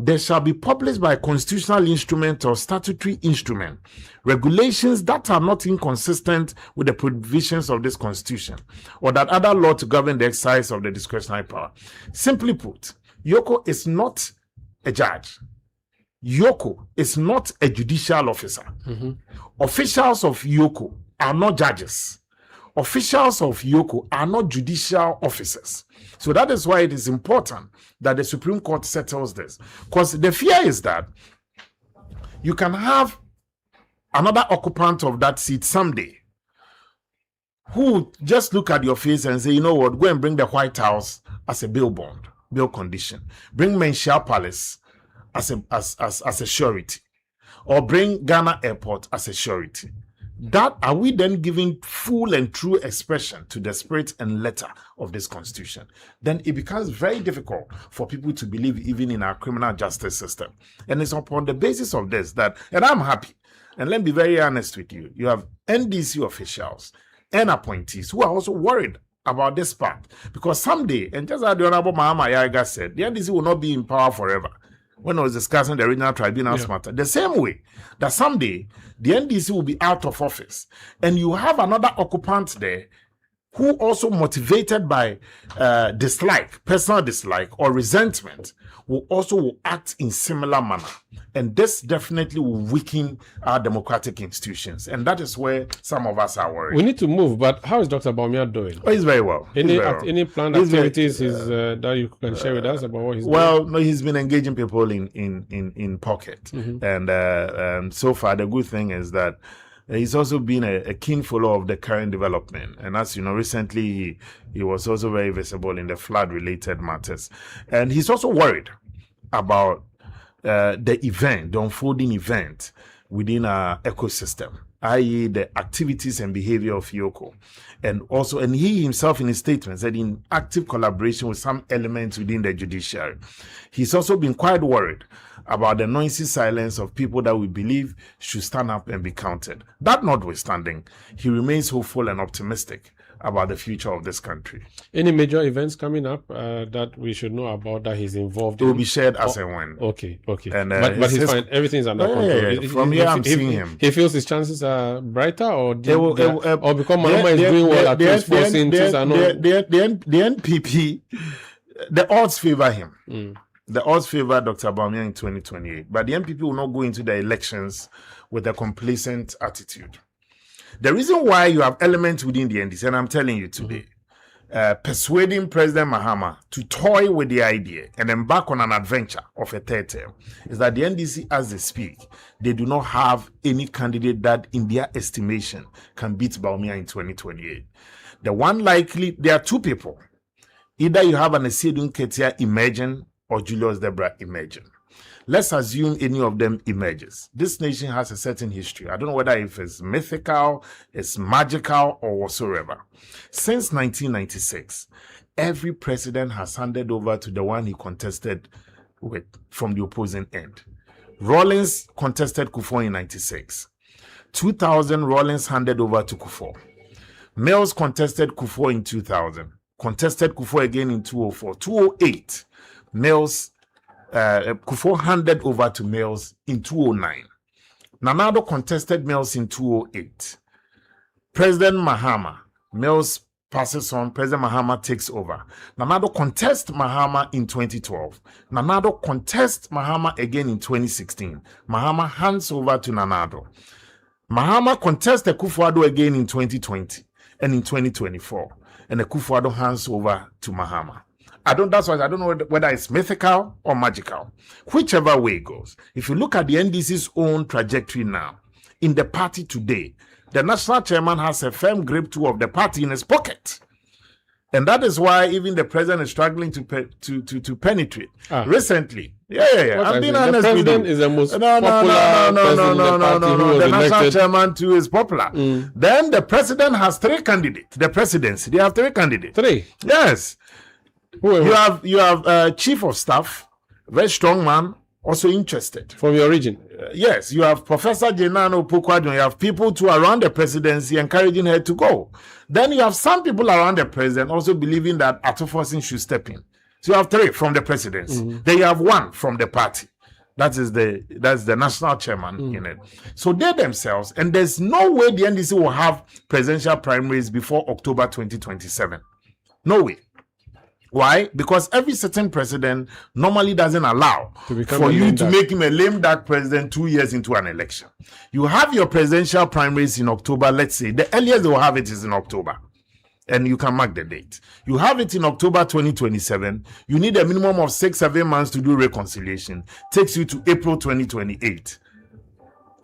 there shall be published by constitutional instrument or statutory instrument regulations that are not inconsistent with the provisions of this constitution or that other law to govern the exercise of the discretionary power. Simply put, Yoko is not a judge. Yoko is not a judicial officer. Officials of Yoko are not judges. Officials of Yoko are not judicial officers. So that is why it is important that the Supreme Court settles this. Because the fear is that you can have another occupant of that seat someday who just look at your face and say, you know what, go and bring the White House as a bail bond, bail condition. Bring Menchia Palace as a surety. Or bring Ghana Airport as a surety. That are we then giving full and true expression to the spirit and letter of this constitution? Then it becomes very difficult for people to believe even in our criminal justice system. And it's upon the basis of this that, and I'm happy, and let me be very honest with you, you have NDC officials and appointees who are also worried about this part. Because someday, and just as the Honorable Mahama Yaga said, the NDC will not be in power forever. When I was discussing the regional tribunals matter, the same way that someday the NDC will be out of office and you have another occupant there who also motivated by dislike, personal dislike or resentment will act in similar manner. And this definitely will weaken our democratic institutions. And that is where some of us are worried. We need to move, but how is Dr. Bawumia doing? Oh, he's very well. Any planned activities that you can share with us about what he's doing? Well, no, he's been engaging people in pocket. And so far, the good thing is that he's also been a keen follower of the current development. And as you know, recently he was also very visible in the flood-related matters. And he's also worried about the unfolding event within our ecosystem, i.e. the activities and behavior of Yoko. And he himself in his statement said in active collaboration with some elements within the judiciary. He's also been quite worried about the noisy silence of people that we believe should stand up and be counted. That notwithstanding, he remains hopeful and optimistic about the future of this country. Any major events coming up that we should know about that he's involved in? It will in? be shared as and when. Okay. And, but he's fine. Everything's under control. From here, I'm seeing him. He feels his chances are brighter, or because Manama is doing well at least forcing things are not. The NPP, the odds favor him. The odds favor Dr. Bawumia in 2028. But the NPP will not go into the elections with a complacent attitude. The reason why you have elements within the NDC, and I'm telling you today, persuading President Mahama to toy with the idea and embark on an adventure of a third term is that the NDC, as they speak, they do not have any candidate that, in their estimation, can beat Bawumia in 2028. There are two people. Either you have an Esiedun Ketia emerging or Julius Debra emerging. Let's assume any of them emerges. This nation has a certain history. I don't know whether if it's mythical, it's magical, or whatsoever. Since 1996, every president has handed over to the one he contested with from the opposing end. Rawlings contested Kufuor in 96. 2000, Rawlings handed over to Kufuor. Mills contested Kufuor in 2000. Contested Kufuor again in 2004. 2008, Mills Kufuor handed over to Mills in 2009. Nanado contested Mills in 2008. President Mahama, Mills passes on, President Mahama takes over. Nanado contests Mahama in 2012. Nanado contests Mahama again in 2016. Mahama hands over to Nanado. Mahama contests the Kufuor again in 2020 and in 2024. And the Kufuor hands over to Mahama. That's why I don't know whether it's mythical or magical. Whichever way it goes. If you look at the NDC's own trajectory now, in the party today. The national chairman has a firm grip too of the party in his pocket. And that is why even the president is struggling to penetrate. Recently. Yeah. I'm being honest with you. The president is the most popular person in the party. The national chairman too is popular. Then the president has 3 candidates. The presidency, they have 3 candidates. 3? Yes. You have chief of staff, very strong man, also interested. From your region? Yes. You have Professor Jenano Pukwadjon. You have people too around the presidency encouraging her to go. Then you have some people around the president also believing that Attah-Mensah should step in. So you have 3 from the presidency. Then you have 1 from the party. That's the national chairman in it. So they themselves, and there's no way the NDC will have presidential primaries before October 2027. No way. Why? Because every certain president normally doesn't allow for you to make him a lame duck president 2 years into an election. You have your presidential primaries in October, let's say. The earliest they will have it is in October. And you can mark the date. You have it in October 2027. You need a minimum of 6-7 months to do reconciliation. Takes you to April 2028.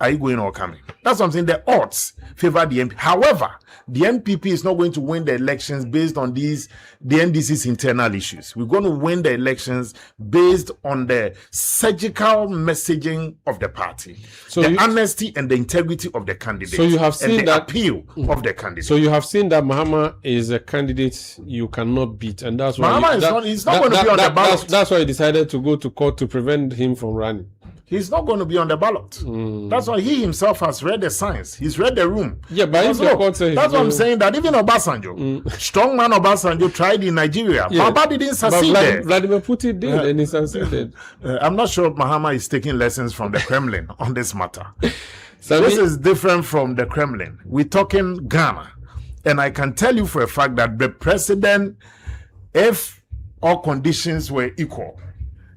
Are you going or coming? That's what I'm saying. The odds favor the MP. However, the NPP is not going to win the elections based on the NDC's internal issues. We're going to win the elections based on the surgical messaging of the party, the honesty and the integrity of the candidate. So you have seen and the appeal of the candidate. So you have seen that Mahama is a candidate you cannot beat, and that's why he's not going to be on the ballot. That's why he decided to go to court to prevent him from running. He's not going to be on the ballot. That's why he himself has read the signs. He's read the room. Yeah, but if the court says that's what I'm saying, that even Obasanjo, strong man Obasanjo tried in Nigeria. Yeah. Baba didn't succeed there. Vladimir Putin did, and he succeeded. I'm not sure Mahama is taking lessons from the Kremlin on this matter. This is different from the Kremlin. We're talking Ghana. And I can tell you for a fact that the president, if all conditions were equal,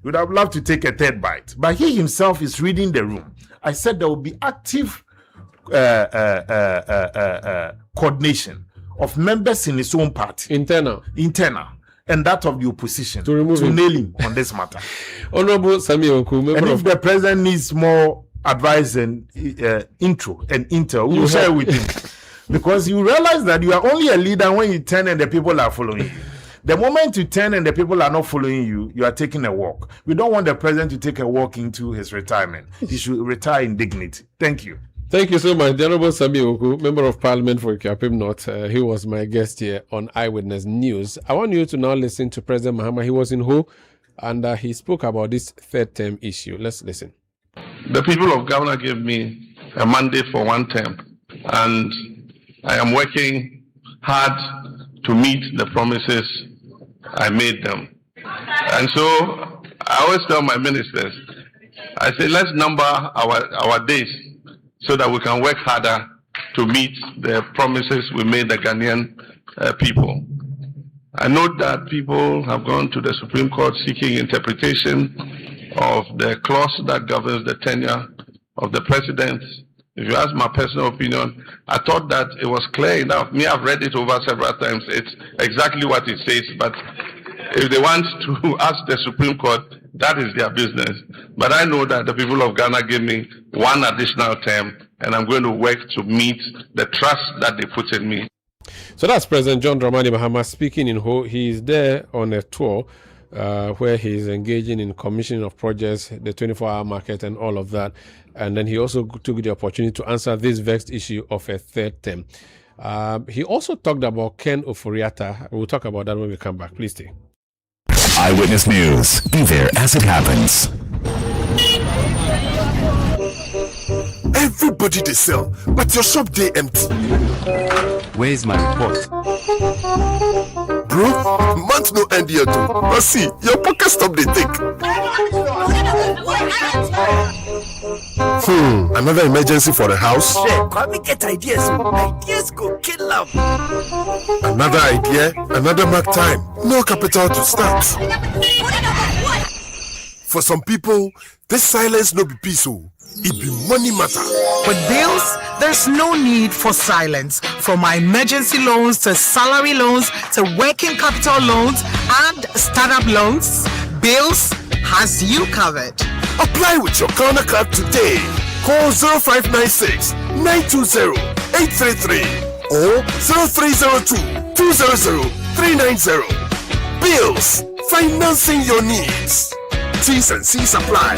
would have loved to take a third bite, but he himself is reading the room. I said there will be active coordination of members in his own party, internal, and that of the opposition to nail him on this matter. Honorable Samuel Attah-Mensah, and if the president needs more advice and intro and intel, we will share with him, because you realize that you are only a leader when you turn and the people are following you. The moment you turn and the people are not following you, you are taking a walk. We don't want the president to take a walk into his retirement. He should retire in dignity. Thank you. Thank you so much. The Honorable Samuel Attah-Mensah, Member of Parliament for Ikwapim North. He was my guest here on Eyewitness News. I want you to now listen to President Mahama. He was in Ho, and he spoke about this third term issue. Let's listen. The people of Ghana gave me a mandate for 1 term, and I am working hard to meet the promises I made them. And so I always tell my ministers, I say, let's number our days so that we can work harder to meet the promises we made the Ghanaian people. I know that people have gone to the Supreme Court seeking interpretation of the clause that governs the tenure of the president. If you ask my personal opinion, I thought that it was clear enough. I've read it over several times. It's exactly what it says. But if they want to ask the Supreme Court, that is their business. But I know that the people of Ghana gave me 1 additional term, and I'm going to work to meet the trust that they put in me. So that's President John Dramani Mahama speaking in Ho. He is there on a tour where he is engaging in commissioning of projects, the 24-hour market and all of that. And then he also took the opportunity to answer this vexed issue of a third term. He also talked about Ken Ofori-Atta. We'll talk about that when we come back. Please stay. Eyewitness News. Be there as it happens. Everybody they sell, but your shop they empty. Where's my report? Bro, month no end yet. But see, your pocket stop they take. Another emergency for the house. Come and get ideas. Ideas go kill them. Another idea, another mark time. No capital to start. For some people, this silence no be peaceful. It be money matter. With bills, there's no need for silence. From my emergency loans to salary loans to working capital loans and startup loans, Bills has you covered. Apply with your Ghana card today. Call 0596 920-833 or 0302-200-390. Bills, financing your needs. T's and C's apply.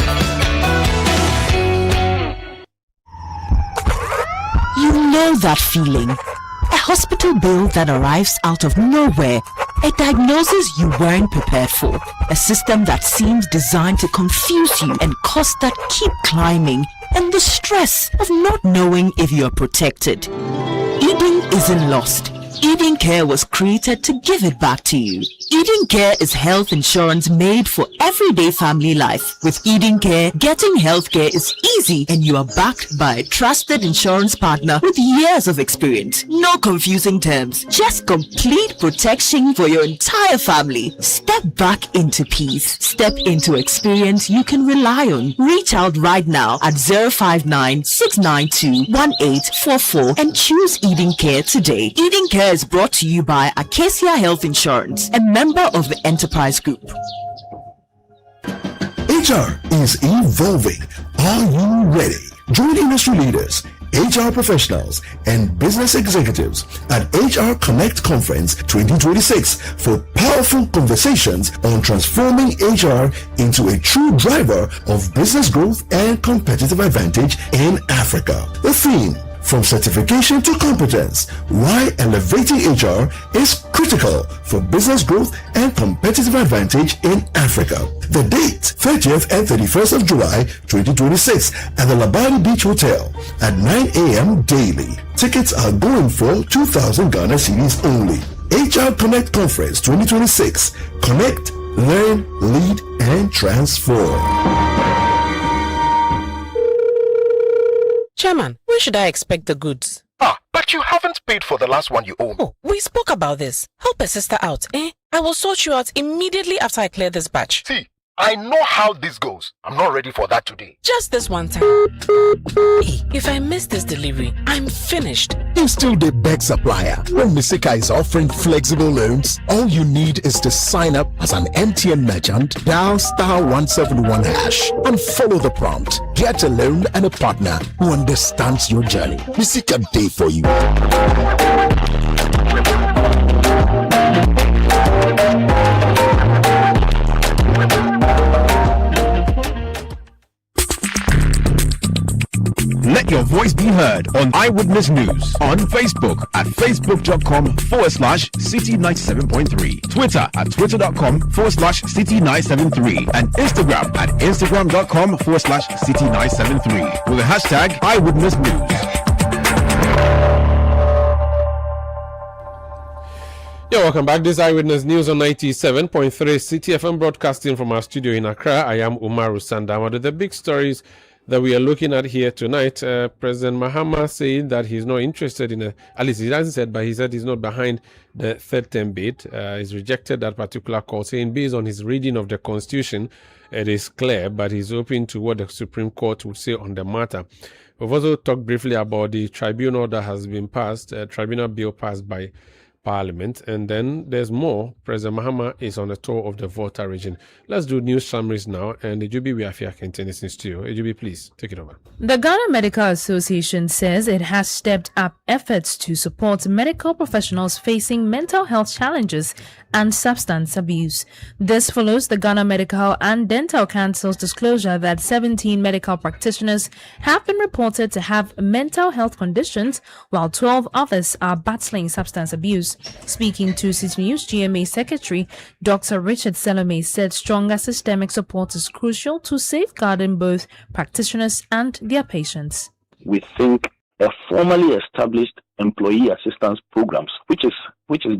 You know that feeling. A hospital bill that arrives out of nowhere. A diagnosis you weren't prepared for. A system that seems designed to confuse you and costs that keep climbing. And the stress of not knowing if you're protected. Eden isn't lost. Eden Care was created to give it back to you. Eden Care is health insurance made for everyday family life. With Eden Care, getting healthcare is easy and you are backed by a trusted insurance partner with years of experience. No confusing terms, just complete protection for your entire family. Step back into peace. Step into experience you can rely on. Reach out right now at 059-692-1844 and choose Eden Care today. Eden Care is brought to you by Acacia Health Insurance, a member of the Enterprise Group. HR is evolving. Are you ready? Join industry leaders, HR professionals, and business executives at HR Connect Conference 2026 for powerful conversations on transforming HR into a true driver of business growth and competitive advantage in Africa. The theme: from certification to competence, why elevating HR is critical for business growth and competitive advantage in Africa. The date, 30th and 31st of July 2026 at the Labadi Beach Hotel at 9 a.m. daily. Tickets are going for 2,000 Ghana cedis only. HR Connect Conference 2026. Connect, learn, lead, and transform. Chairman, when should I expect the goods? But you haven't paid for the last one you owe me. Oh, we spoke about this. Help a sister out, eh? I will sort you out immediately after I clear this batch. See, I know how this goes. I'm not ready for that today. Just this one time. Hey, if I miss this delivery, I'm finished. You still the big supplier. When Misika is offering flexible loans, all you need is to sign up as an MTN merchant, dial *171# and follow the prompt. Get a loan and a partner who understands your journey. Misika Day for you. Let your voice be heard on Eyewitness News on Facebook at facebook.com/Citi97.3, Twitter at twitter.com/Citi973, and Instagram at instagram.com/Citi973 with the hashtag Eyewitness News. Yeah, welcome back. This is Eyewitness News on 97.3 Citi FM, broadcasting from our studio in Accra. I am Umaru Sandama. The big stories that we are looking at here tonight, President Mahama saying that he's not interested in at least he hasn't said, but he said he's not behind the third term bid. He's rejected that particular call, saying based on his reading of the Constitution, it is clear, but he's open to what the Supreme Court will say on the matter. We've also talked briefly about the tribunal that has been passed, tribunal bill passed by Parliament, and then there's more. President Mahama is on a tour of the Volta region. Let's do news summaries now, and Ejubi Wiafia continues in studio. Ejubi, please take it over. The Ghana Medical Association says it has stepped up efforts to support medical professionals facing mental health challenges and substance abuse. This follows the Ghana Medical and Dental Council's disclosure that 17 medical practitioners have been reported to have mental health conditions, while 12 others are battling substance abuse. Speaking to Citi News, GMA Secretary Dr. Richard Salome said stronger systemic support is crucial to safeguarding both practitioners and their patients. We think a formally established employee assistance programs, which is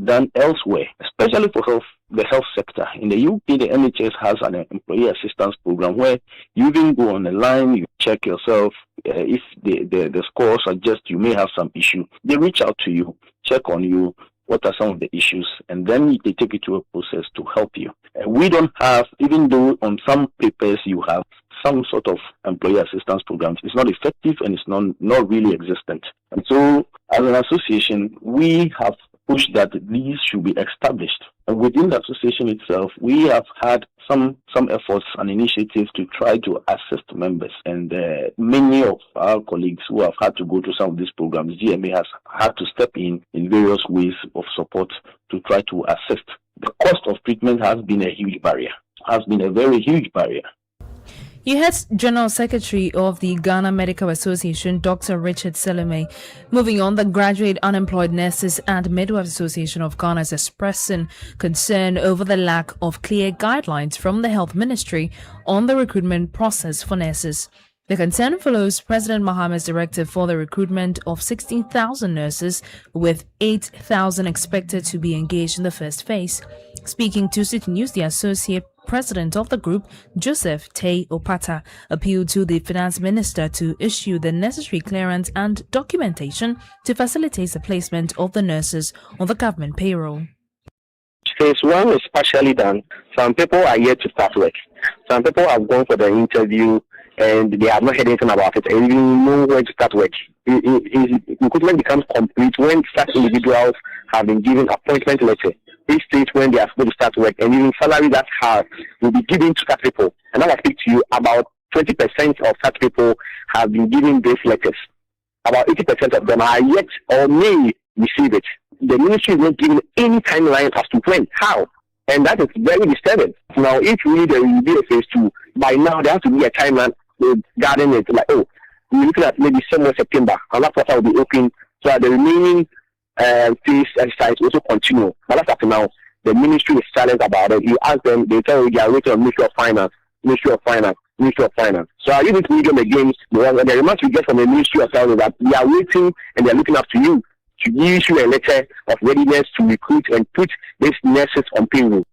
done elsewhere, especially for the health sector. In the UK, the NHS has an employee assistance program where you even go on the line, you check yourself. If the scores suggest you may have some issue, they reach out to you, check on you, what are some of the issues, and then they take you to a process to help you. We don't have, even though on some papers you have some sort of employee assistance programs, it's not effective and it's not really existent. And so, as an association, we have pushed that these should be established And within the association itself, we have had some efforts and initiatives to try to assist members. And many of our colleagues who have had to go to some of these programs, GMA has had to step in various ways of support to try to assist. The cost of treatment has been a huge barrier, has been a very huge barrier. You heard General Secretary of the Ghana Medical Association, Dr. Richard Salome. Moving on, the Graduate Unemployed Nurses and Midwives Association of Ghana is expressing concern over the lack of clear guidelines from the Health Ministry on the recruitment process for nurses. The concern follows President Mahama's directive for the recruitment of 16,000 nurses, with 8,000 expected to be engaged in the first phase. Speaking to Citi News, the Associate President of the group, Joseph Tay Opata, appealed to the Finance Minister to issue the necessary clearance and documentation to facilitate the placement of the nurses on the government payroll. Phase 1 is partially done. Some people are yet to start work. Some people have gone for the interview and they have not heard anything about it and even know where to start work. Recruitment becomes complete when such individuals have been given appointment letter. This state when they are supposed to start work, and even salary that hard will be given to such people. And I will speak to you about 20% of such people have been given these letters. About 80% of them are yet or may receive it. The ministry is not giving any timeline as to when, how, and that is very disturbing. Now, if really there will be a phase 2, by now there has to be a timeline regarding it. Like, oh, we're looking at maybe somewhere September, and that portal will be open so that the remaining phase exercise also continue. But that's up to now. The ministry is silent about it. You ask them, they tell you they are waiting on Ministry of Finance. So I use this medium again. The remarks we get from the Ministry of Finance is that they are waiting and they are looking up to you to issue a letter of readiness to recruit and put these nurses on payroll.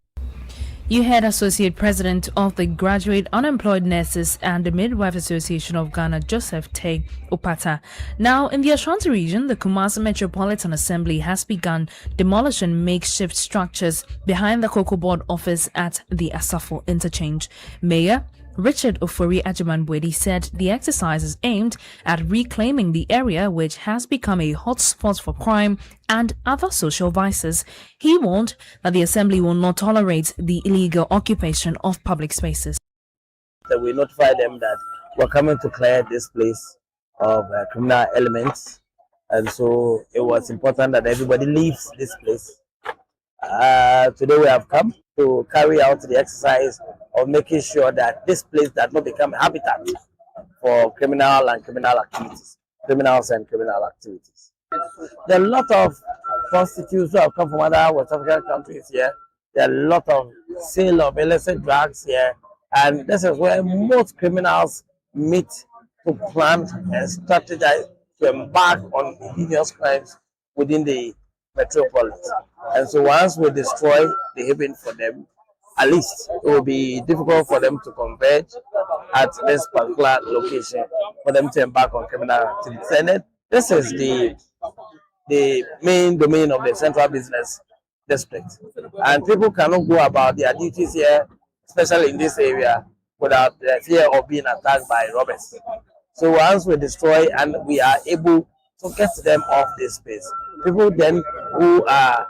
You heard Associate President of the Graduate Unemployed Nurses and the Midwife Association of Ghana, Joseph Tay Opata. Now, in the Ashanti region, the Kumasi Metropolitan Assembly has begun demolishing makeshift structures behind the Cocoa Board office at the Asafo interchange. Mayor Richard Ofori Agyemang said the exercise is aimed at reclaiming the area, which has become a hotspot for crime and other social vices. He warned that the assembly will not tolerate the illegal occupation of public spaces. So we notify them that we're coming to clear this place of criminal elements, and so it was important that everybody leaves this place. Today we have come to carry out the exercise of making sure that this place does not become a habitat for criminals and criminal activities. There are a lot of prostitutes who have come from other West African countries here. There are a lot of sale of illicit drugs here, and this is where most criminals meet to plan and strategize to embark on heinous crimes within the metropolis. And so once we destroy the haven for them, at least it will be difficult for them to converge at this particular location for them to embark on criminal activities. And this is the main domain of the central business district. And people cannot go about their duties here, especially in this area, without the fear of being attacked by robbers. So once we destroy and we are able to get them off this space, people then who are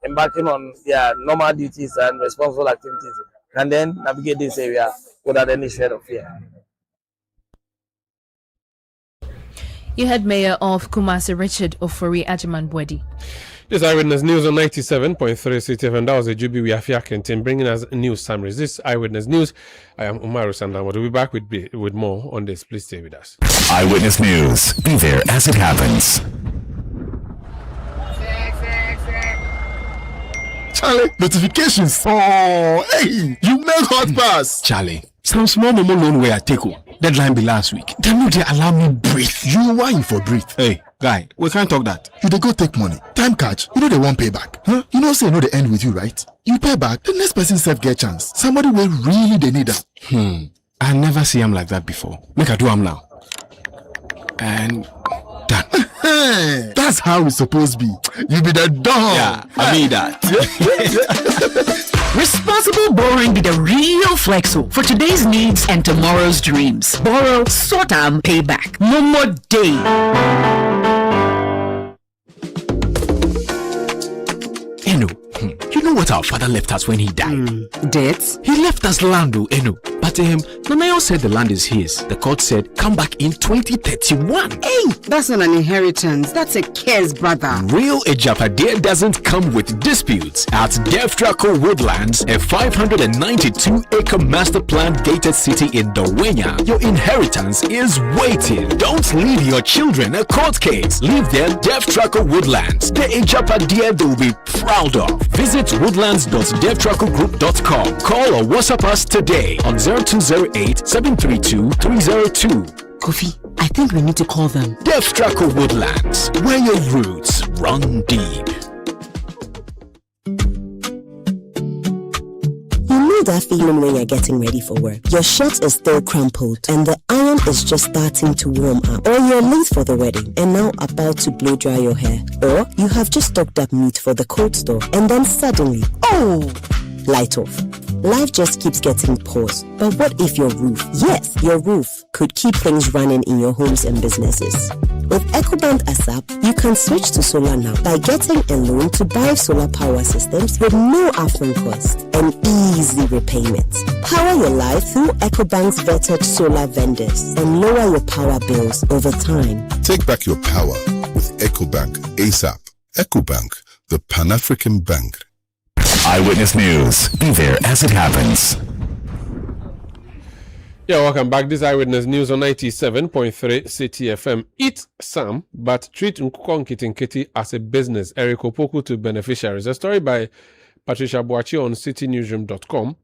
embarking on their normal duties and responsible activities can then navigate this area without any shred of fear. You had Mayor of Kumasi, Richard Ofori Agyemang. This Eyewitness News on 97.3 Citi FM. That was a Jubi Wiafia Kentin bringing us news summaries. This Eyewitness News. I am Umaru Sandam. We'll be back with more on this. Please stay with us. Eyewitness News. Be there as it happens. Charlie, notifications. Oh, hey, you make hot pass. Charlie, some small momo loan where I take. Deadline be last week. They know they allow me breathe. You whine for breathe. Hey, guy, we can't talk that. You they go take money. Time catch. You know they won't pay back. Huh? You know say you know they end with you, right? You pay back, the next person self get chance. Somebody will really they need that. I never see him like that before. Make I do him now. And done. That's how it's supposed to be. You be the dog. Yeah, I mean that. Responsible borrowing be the real flexo for today's needs and tomorrow's dreams. Borrow, sort and pay back. No more day. You know what our father left us when he died? Debts? He left us land, but Nanayo said the land is his. The court said, come back in 2031. Hey, that's not an inheritance. That's a curse, brother. Real Ejapade doesn't come with disputes. At Deftraco Woodlands, a 592-acre master plan gated city in Dawenya, your inheritance is waiting. Don't leave your children a court case. Leave them Deftraco Woodlands, the Ejapade they will be proud of. Visit woodlands.deftracogroup.com. Call or WhatsApp us today on 0208-732-302. Kofi, I think we need to call them. Deftraco Woodlands, where your roots run deep. You know that feeling when you're getting ready for work. Your shirt is still crumpled and the iron is just starting to warm up. Or you're late for the wedding and now about to blow dry your hair. Or you have just stocked up meat for the cold store and then suddenly, light off. Life just keeps getting paused. But what if your roof, yes, your roof, could keep things running in your homes and businesses? With EcoBank ASAP, you can switch to solar now by getting a loan to buy solar power systems with no upfront cost and easy repayment. Power your life through EcoBank's vetted solar vendors and lower your power bills over time. Take back your power with EcoBank ASAP. EcoBank, the Pan-African bank. Eyewitness News. Be there as it happens. Yeah, welcome back. This Eyewitness News on 97.3 Citi FM. Eat some, but treat Nkuko Nkiti as a business. Eric Opoku to beneficiaries. A story by Patricia Boachi on citynewsroom.com.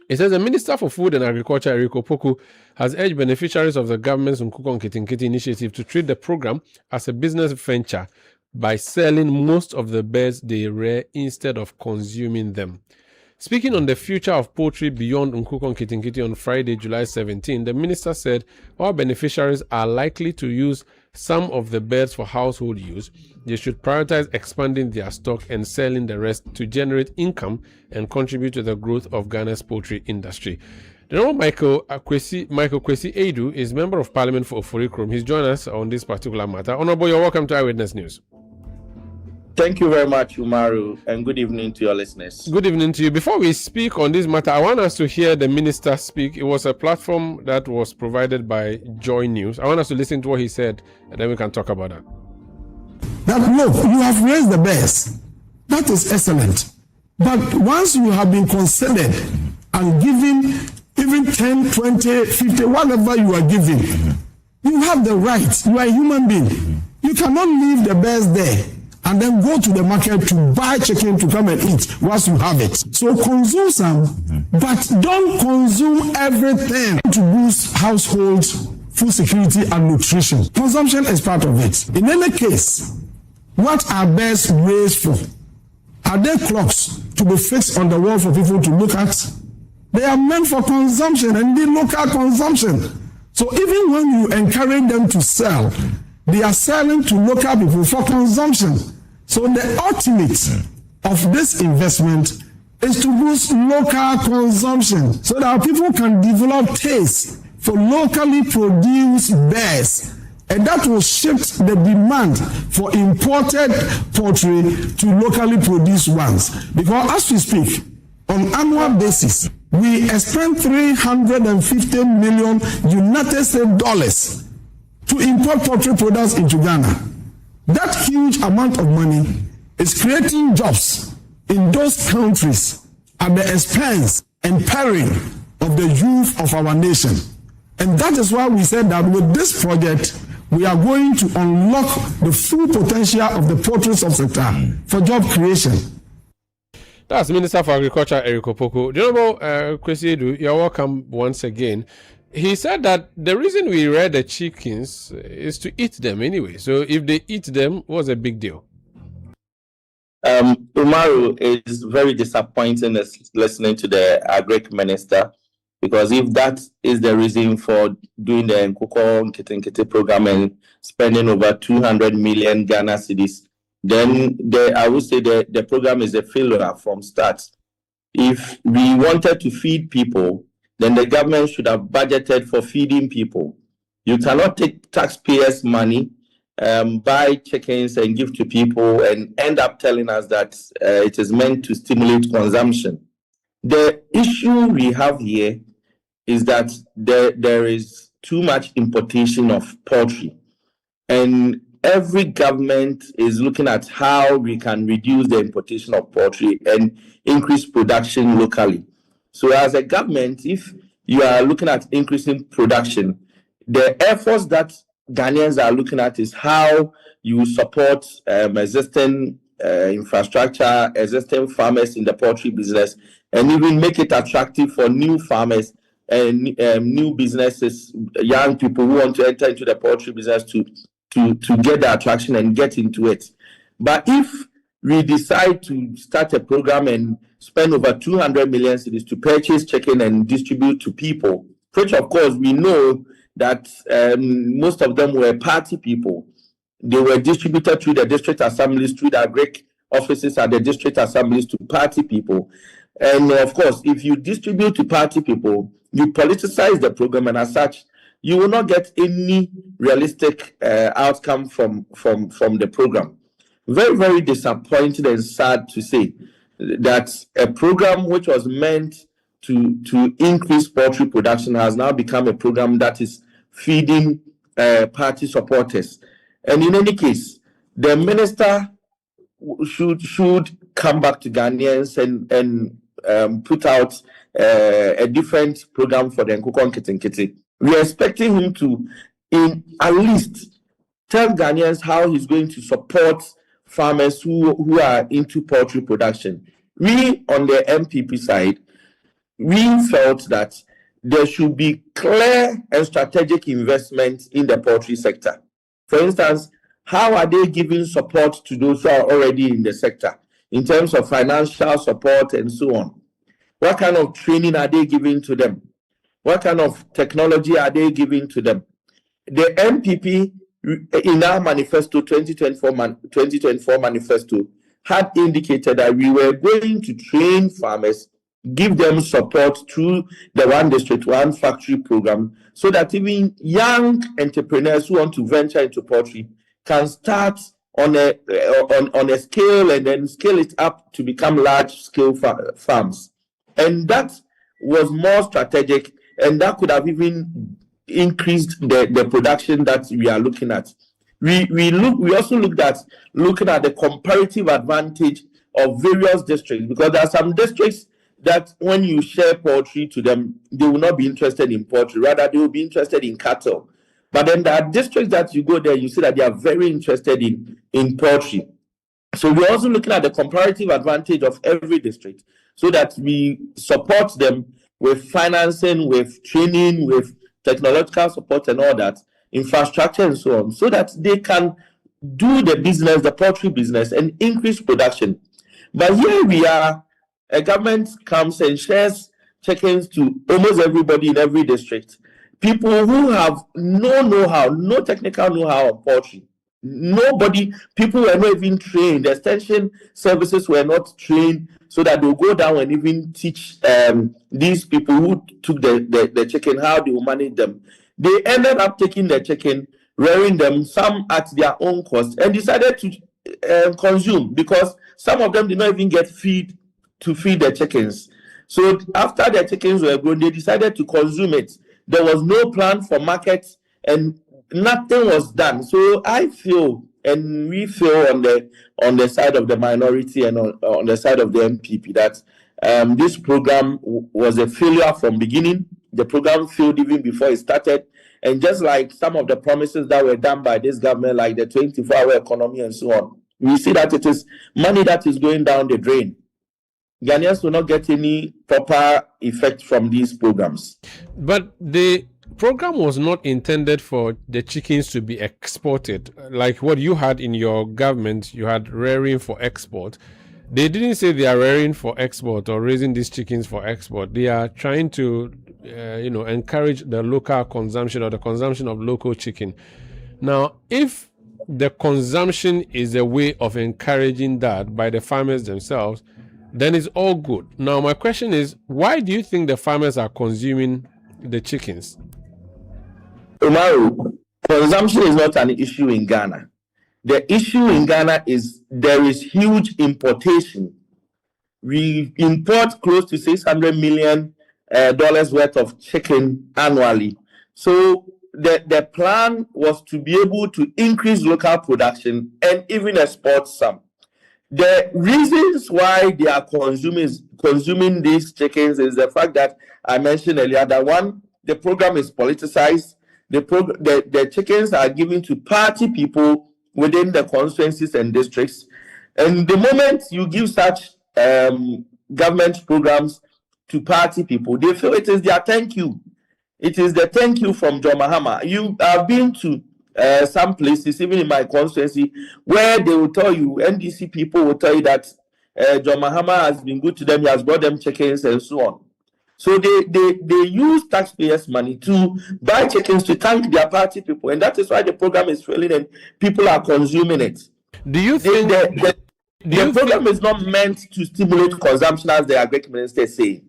It says the Minister for Food and Agriculture, Eric Opoku, has urged beneficiaries of the government's Nkuko Nkiti initiative to treat the program as a business venture by selling most of the birds they rear instead of consuming them. Speaking on the future of poultry beyond Nkuko Nkiti on Friday, July 17, the minister said while beneficiaries are likely to use some of the birds for household use, they should prioritize expanding their stock and selling the rest to generate income and contribute to the growth of Ghana's poultry industry. The Honorable Michael Kwesi Edu is Member of Parliament for Oforikrom. He's joined us on this particular matter. Honorable, you're welcome to Eyewitness News. Thank you very much, Umaru, and good evening to your listeners. Good evening to you. Before we speak on this matter, I want us to hear the minister speak. It was a platform that was provided by Joy News. I want us to listen to what he said, and then we can talk about that. Look, you have raised the best. That is excellent. But once you have been considered and given even 10, 20, 50, whatever you are giving, you have the right. You are a human being. You cannot leave the best there and then go to the market to buy chicken to come and eat once you have it. So consume some, but don't consume everything to boost household food security and nutrition. Consumption is part of it. In any case, what are birds raised for? Are they clocks to be fixed on the wall for people to look at? They are meant for consumption and the local consumption. So even when you encourage them to sell, they are selling to local people for consumption. So the ultimate of this investment is to boost local consumption so that people can develop taste for locally produced bears. And that will shift the demand for imported poultry to locally produced ones. Because as we speak, on annual basis, we expend $350 million United States dollars to import poultry products into Ghana. That huge amount of money is creating jobs in those countries at the expense and peril of the youth of our nation. And that is why we said that with this project, we are going to unlock the full potential of the poultry sector for job creation. That's Minister for Agriculture, Eric Opoku. The Honorable Kwesi Edu, you're welcome once again. He said that the reason we rear the chickens is to eat them anyway. So if they eat them, what's a big deal? Umaru, is very disappointing listening to the Agric Minister, because if that is the reason for doing the Nkuko Nkiti program and spending over 200 million Ghana cedis, then I would say the program is a failure from start. If we wanted to feed people, then the government should have budgeted for feeding people. You cannot take taxpayers' money buy chickens and give to people and end up telling us that it is meant to stimulate consumption. The issue we have here is that there is too much importation of poultry, and every government is looking at how we can reduce the importation of poultry and increase production locally. So as a government, if you are looking at increasing production, the efforts that Ghanaians are looking at is how you support existing infrastructure, existing farmers in the poultry business, and even make it attractive for new farmers and new businesses, young people who want to enter into the poultry business to get the attraction and get into it. But if we decide to start a program and spend over 200 million cedis to purchase chicken and distribute to people, which of course we know that most of them were party people. They were distributed through the district assemblies, through the Greek offices at the district assemblies to party people. And of course, if you distribute to party people, you politicize the program, and as such, you will not get any realistic outcome from the program. Very, very disappointed and sad to say that a program which was meant to increase poultry production has now become a program that is feeding party supporters. And in any case, the minister should come back to Ghanaians and put out a different program for the Nkukon Kitinkiti. We are expecting him to, at least, tell Ghanaians how he's going to support farmers who are into poultry production. We, on the MPP side, we felt that there should be clear and strategic investment in the poultry sector. For instance, how are they giving support to those who are already in the sector in terms of financial support and so on? What kind of training are they giving to them? What kind of technology are they giving to them? The MPP in our manifesto, 2024 manifesto, had indicated that we were going to train farmers, give them support through the One District, One Factory program, so that even young entrepreneurs who want to venture into poultry can start on a scale and then scale it up to become large-scale farms. And that was more strategic, and that could have even increased the production that we are looking at. We also looked at the comparative advantage of various districts, because there are some districts that when you share poultry to them, they will not be interested in poultry. Rather, they will be interested in cattle. But then there are districts that you go there, you see that they are very interested in poultry. So we're also looking at the comparative advantage of every district so that we support them with financing, with training, with technological support and all that, infrastructure and so on, so that they can do the business, the poultry business, and increase production. But here we are, a government comes and shares chickens to almost everybody in every district. People who have no know-how, no technical know-how of poultry. Nobody, people were not even trained. The extension services were not trained so that they'll go down and even teach these people who took the chicken how they will manage them. They ended up taking the chicken, rearing them, some at their own cost, and decided to consume, because some of them did not even get feed to feed the chickens. So after the chickens were grown, they decided to consume it. There was no plan for market and nothing was done. So I feel, and we feel on the side of the minority and on the side of the MPP, that this program was a failure from beginning. The program failed even before it started. And just like some of the promises that were done by this government, like the 24-hour economy and so on, we see that it is money that is going down the drain. Ghanaians will not get any proper effect from these programs. But the program was not intended for the chickens to be exported. Like what you had in your government, you had rearing for export. They didn't say they are rearing for export or raising these chickens for export. They are trying to, encourage the local consumption or the consumption of local chicken. Now, if the consumption is a way of encouraging that by the farmers themselves, then it's all good. Now, my question is, why do you think the farmers are consuming the chickens? Umaru, consumption is not an issue in Ghana. The issue in Ghana is there is huge importation. We import close to $600 million worth of chicken annually. So the plan was to be able to increase local production and even export some. The reasons why they are consuming these chickens is the fact that I mentioned earlier that one, the program is politicized. The chickens are given to party people within the constituencies and districts. And the moment you give such government programs to party people, they feel it is their thank you. It is the thank you from John Mahama. You have been to some places, even in my constituency, where they will tell you, NDC people will tell you that John Mahama has been good to them, he has brought them chickens and so on. So they use taxpayers' money to buy chickens to thank their party people, and that is why the program is failing and people are consuming it. Do you think the program is not meant to stimulate consumption, as the Agric Minister is saying?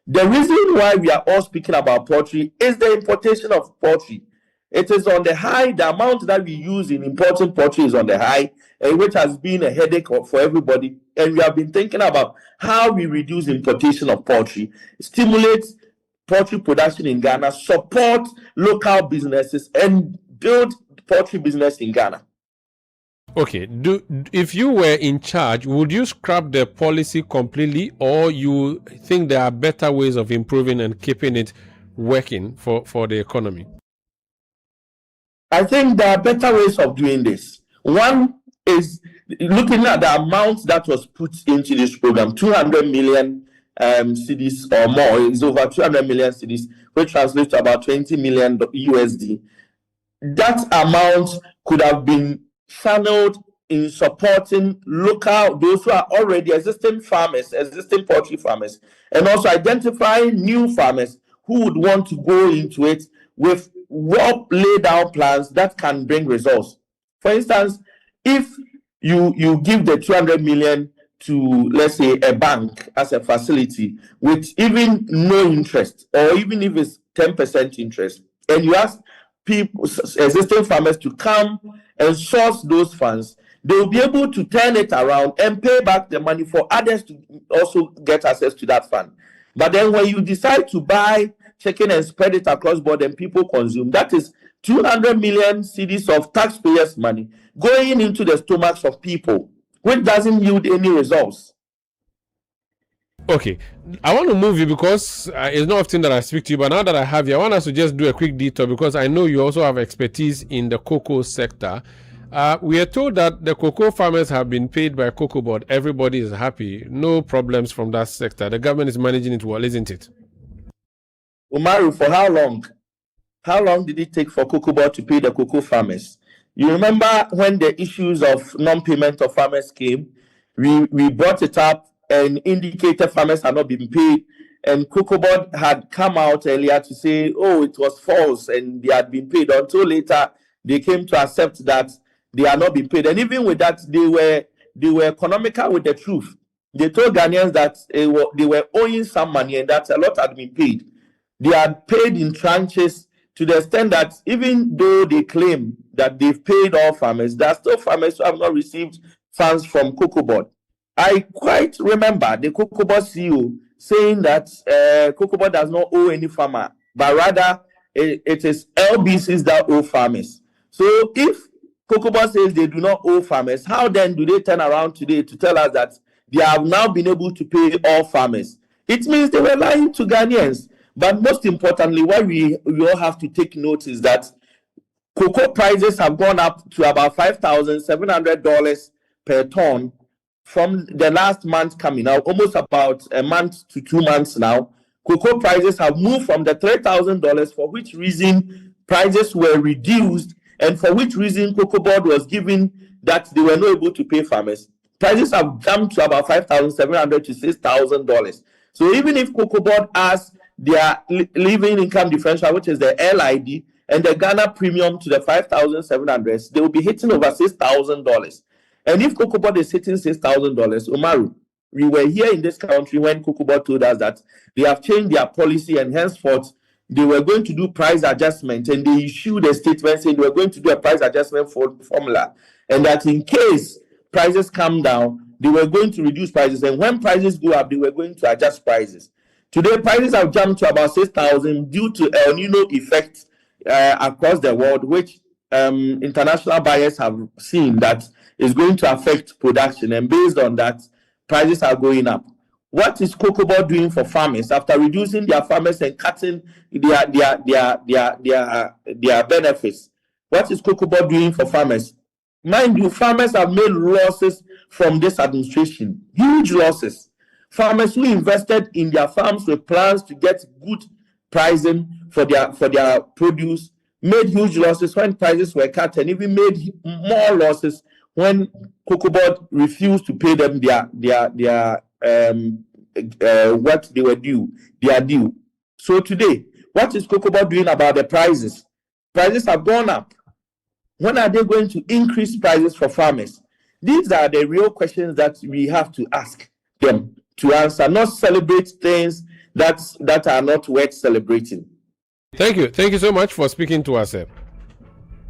The reason why we are all speaking about poultry is the importation of poultry. It is on the high. The amount that we use in importing poultry is on the high, which has been a headache for everybody. And we have been thinking about how we reduce importation of poultry, stimulate poultry production in Ghana, support local businesses, and build poultry business in Ghana. Okay, if you were in charge, would you scrap the policy completely, or you think there are better ways of improving and keeping it working for the economy? I think there are better ways of doing this. One is looking at the amount that was put into this program, 200 million cedis or more. It's over 200 million cedis, which translates to about 20 million USD. That amount could have been channeled in supporting those who are already existing farmers, existing poultry farmers, and also identifying new farmers who would want to go into it with well laid out plans that can bring results. For instance, if you give the 200 million to, let's say, a bank as a facility with even no interest, or even if it's 10% interest, and you ask people, existing farmers, to come and source those funds, they will be able to turn it around and pay back the money for others to also get access to that fund. But then when you decide to buy chicken and spread it across board and people consume, that is 200 million cedis of taxpayers' money going into the stomachs of people, which doesn't yield any results. Okay, I want to move you because it's not often that I speak to you, but now that I have you, I want us to just do a quick detour because I know you also have expertise in the cocoa sector. We are told that the cocoa farmers have been paid by Cocoa Board. Everybody is happy. No problems from that sector. The government is managing it well, isn't it? Umaru, for how long? How long did it take for Cocoa Board to pay the cocoa farmers? You remember when the issues of non-payment of farmers came, we brought it up and indicated farmers had not been paid, and Cocoa Board had come out earlier to say, oh, it was false and they had been paid, until later they came to accept that they are not being paid. And even with that, they were economical with the truth. They told Ghanaians that they were owing some money and that a lot had been paid. They had paid in tranches to the extent that even though they claim that they've paid all farmers, there are still farmers who have not received funds from Cocoa Board. I quite remember the Cocoa Board CEO saying that Cocoa Board does not owe any farmer, but rather it is LBCs that owe farmers. So if Cocoa Board says they do not owe farmers, how then do they turn around today to tell us that they have now been able to pay all farmers? It means they were lying to Ghanaians. But most importantly, what we all have to take note is that cocoa prices have gone up to about $5,700 per ton from the last month coming out, almost about a month to 2 months now. Cocoa prices have moved from the $3,000, for which reason prices were reduced, and for which reason Cocoa Board was given that they were not able to pay farmers. Prices have jumped to about $5,700 to $6,000. So even if Cocoa Board asks their living income differential, which is the LID, and the Ghana premium to the 5,700, they will be hitting over $6,000. And if Cocoa Board is hitting $6,000, Umaru, we were here in this country when Cocoa Board told us that they have changed their policy and henceforth they were going to do price adjustment, and they issued a statement saying they were going to do a price adjustment formula, and that in case prices come down, they were going to reduce prices, and when prices go up, they were going to adjust prices. Today, prices have jumped to about 6,000 due to El Nino effect across the world, which international buyers have seen that is going to affect production, and based on that, prices are going up. What is COCOBOD doing for farmers after reducing their farmers and cutting their benefits? What is COCOBOD doing for farmers? Mind you, farmers have made losses from this administration, huge losses. Farmers who invested in their farms with plans to get good pricing for their produce made huge losses when prices were cut, and even made more losses when COCOBOD refused to pay them their what they were due, their due. So today, what is COCOBOD doing about the prices? Prices have gone up. When are they going to increase prices for farmers? These are the real questions that we have to ask them to answer, not celebrate things that are not worth celebrating. Thank you so much for speaking to us, sir.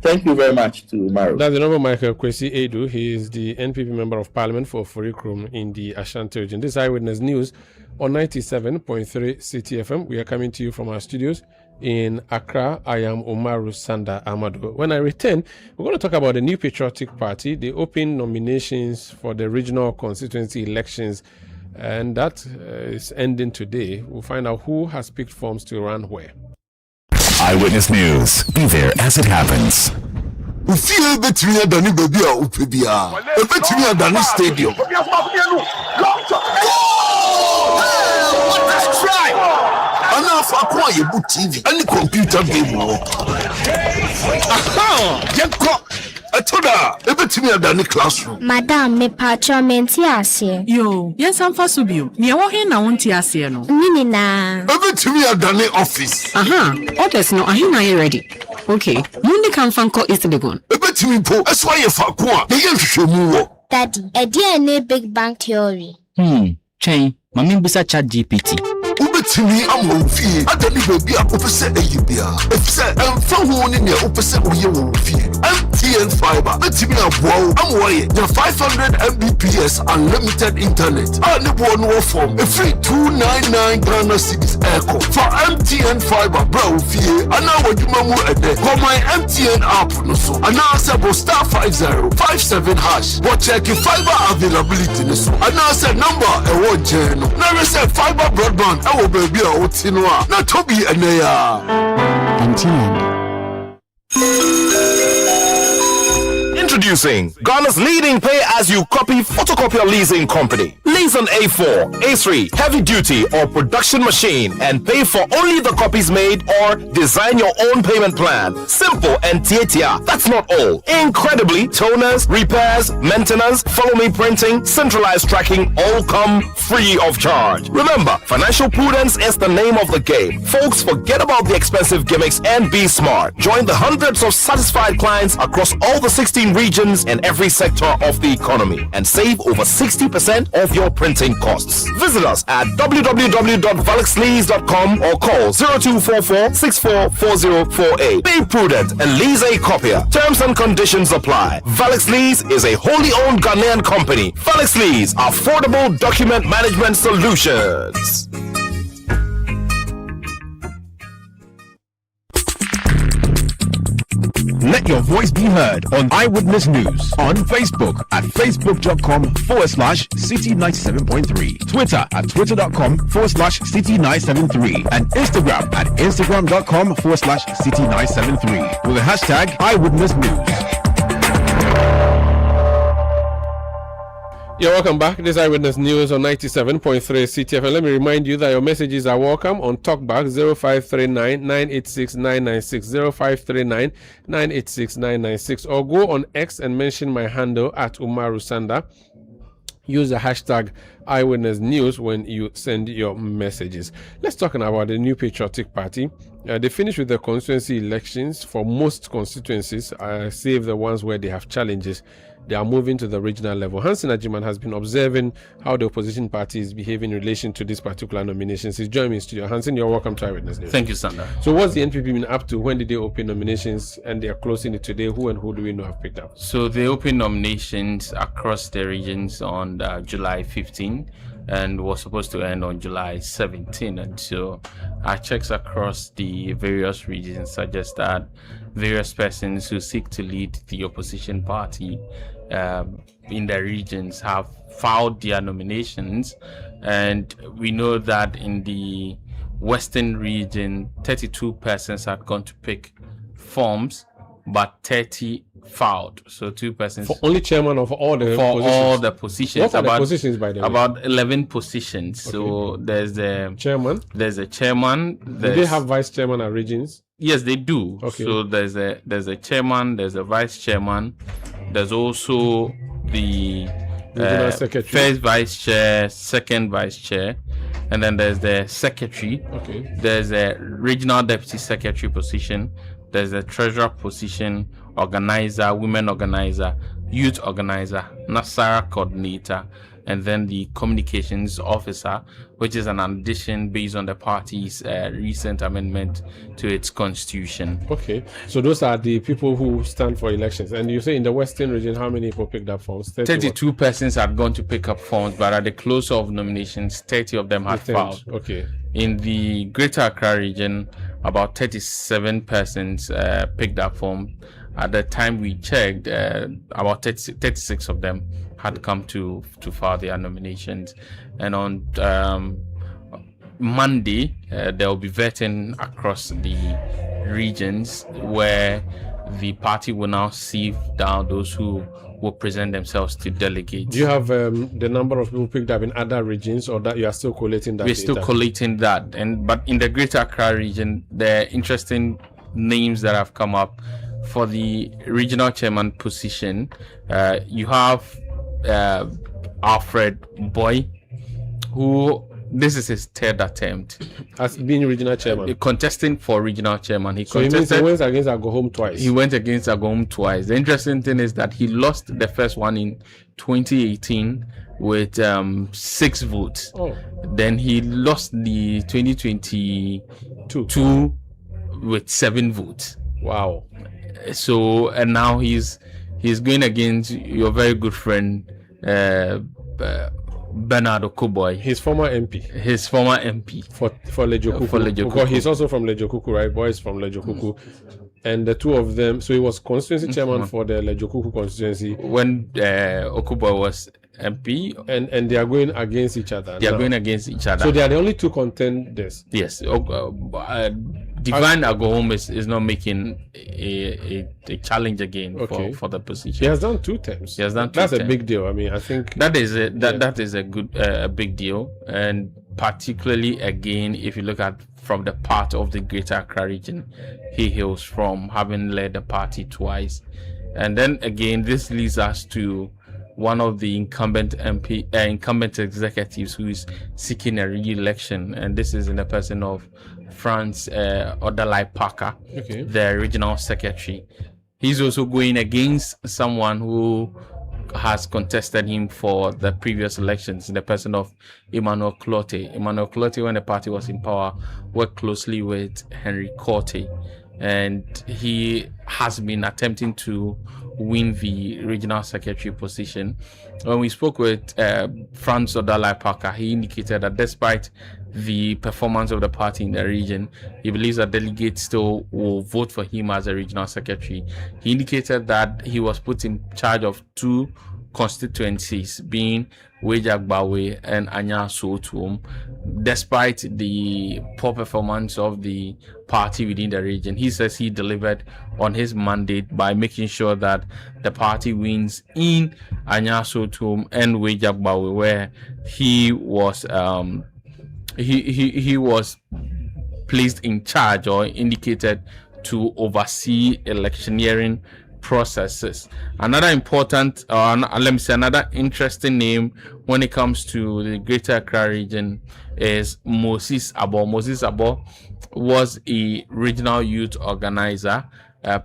Thank you very much to Maru. That's the number Michael Kwesi Edu. He is the NPP Member of Parliament for Furikrum in the Ashanti region. This is Eyewitness News on 97.3 Citi FM. We are coming to you from our studios in Accra. I am Umaru Sanda Amadu. When I return, we're going to talk about the New Patriotic Party, the open nominations for the regional constituency elections, and that is ending today. We'll find out who has picked forms to run where. Eyewitness News. Be there as it happens. Ufie betumi adani baby a upe bia. Betumi adani stadium. What a strike! Ana fa kwa yebu TV. Any computer game wo. Aha! Yenko. Atoda, ebetumi adani classroom. Madam, me patron menti ase. Yo, yen samfa subio. Ni ewo he na wonti ase no. Nini na. Ebetumi adani office. Aha, orders no ahe na ye ready. Okay, mundi kan fanko East Legon. Ebetumi po, eswa ye fa ko a, ye hwehwemu wo. Daddy, e na big bang theory. Chain, mami bisa chat GPT. Ubetumi amofie adani baby a opese eyibia efise emfa ho ni ne opese oye wo fie MTN fiber betumi aboa amwoye na 500 Mbps unlimited internet and ne bo no form a free 299 Ghana cedis echo for MTN fiber bro fie ana waduma mu ede for my MTN app no so ana sebo *5057# what check fiber availability no so ana say number e wo je no na receive fiber broadband I will be a Otinwa, not Toby and Introducing Ghana's leading pay-as-you-copy photocopier leasing company. Lease an A4, A3, heavy-duty or production machine and pay for only the copies made or design your own payment plan. Simple and tietia. That's not all. Incredibly, toners, repairs, maintenance, follow-me printing, centralized tracking all come free of charge. Remember, financial prudence is the name of the game. Folks, forget about the expensive gimmicks and be smart. Join the hundreds of satisfied clients across all the 16 regions and every sector of the economy and save over 60% of your printing costs. Visit us at www.valexlease.com or call 0244-644048. Be prudent and lease a copier. Terms and conditions apply. Valex Lease is a wholly owned Ghanaian company. Valex Lease, affordable document management solutions. Let your voice be heard on Eyewitness News on Facebook at facebook.com/Citi97.3, Twitter at twitter.com/Citi973, and Instagram at instagram.com/Citi973 with the hashtag Eyewitness News. Yeah, welcome back. This is Eyewitness News on 97.3 Citi FM. Let me remind you that your messages are welcome on Talkback 0539-986-996, 0539-986-996, or go on X and mention my handle at Umaru Sanda. Use the hashtag Eyewitness News when you send your messages. Let's talk about the New Patriotic Party. They finished with the constituency elections for most constituencies, save the ones where they have challenges. they are moving to the regional level. Hansen Ajiman has been observing how the opposition party is behaving in relation to this particular nominations. He's joining me in studio. Hansen, you're welcome to Eyewitness News. Thank you, Sandra. So what's the NPP been up to? When did they open nominations and they are closing it today? Who and who do we know have picked up? So they opened nominations across the regions on July 15 and was supposed to end on July 17. And so our checks across the various regions suggest that various persons who seek to lead the opposition party in the regions have filed their nominations. And we know that in the Western region, 32 persons had gone to pick forms, but 30 filed. So 2 persons for only chairman of all the positions. All the positions. What are the positions, by the way? About 11 positions. Okay. So there's the chairman. There's a chairman. Do they have vice chairman at regions? Yes, they do. Okay. So there's a chairman. There's a vice chairman. There's also the first vice chair, second vice chair, and then there's the secretary. Okay. There's a regional deputy secretary position. There's a treasurer position, organizer, women organizer, youth organizer, Nasara coordinator, and then the communications officer, which is an addition based on the party's recent amendment to its constitution. Okay, so those are the people who stand for elections. And you say in the Western region, how many people picked up forms? 32 persons had gone to pick up forms, but at the close of nominations, 30 of them had filed. Okay. In the Greater Accra region, about 37 persons picked up forms. At the time we checked, about 36 of them had come to file their nominations. And on Monday, there will be vetting across the regions where the party will now sieve down those who will present themselves to delegate. Do you have the number of people picked up in other regions, or that you are still collating that? We're still collating that, but in the Greater Accra region, there are interesting names that have come up. For the regional chairman position, you have Alfred Boy, who this is his third attempt as being regional chairman. Contesting for regional chairman. He went against Agohom twice. He went against Agohom twice. The interesting thing is that he lost the first one in 2018 with 6 votes. Oh. Then he lost the 2022 with 7 votes. Wow. So and now he's going against your very good friend Bernard Okoboy, his former MP for Lejokuku. Because he's also from Lejokuku, right? Boy is from Lejokuku. And the two of them, so he was constituency chairman for the Lejokuku constituency when Okoboy was MP, and they are going against each other. They are going against each other. So they are the only 2 contenders. Yes. Divine Agohom is not making a challenge again for the position. He has done 2 terms. He has done 2 That's terms. A big deal. I mean, I think that is a good big deal, and particularly again if you look at from the part of the Greater Accra region he hails from, having led the party twice. And then again, this leads us to one of the incumbent executives who is seeking a re-election, and this is in the person of France Odalai Parker, the regional secretary. He's also going against someone who has contested him for the previous elections, in the person of Emmanuel Clote. Emmanuel Clote, when the party was in power, worked closely with Henry Corte, and he has been attempting to win the regional secretary position. When we spoke with Franz Odalai Parker, he indicated that despite the performance of the party in the region, he believes that delegates still will vote for him as a regional secretary. He indicated that he was put in charge of 2 constituencies, being Wejagbawe and Anya Sotuom, despite the poor performance of the party within the region. He says he delivered on his mandate by making sure that the party wins in Anya Sotuom and Wejagbawe, where he was he was placed in charge or indicated to oversee electioneering processes. Another important, another interesting name when it comes to the Greater Accra region is Moses Abo. Moses Abo was a regional youth organizer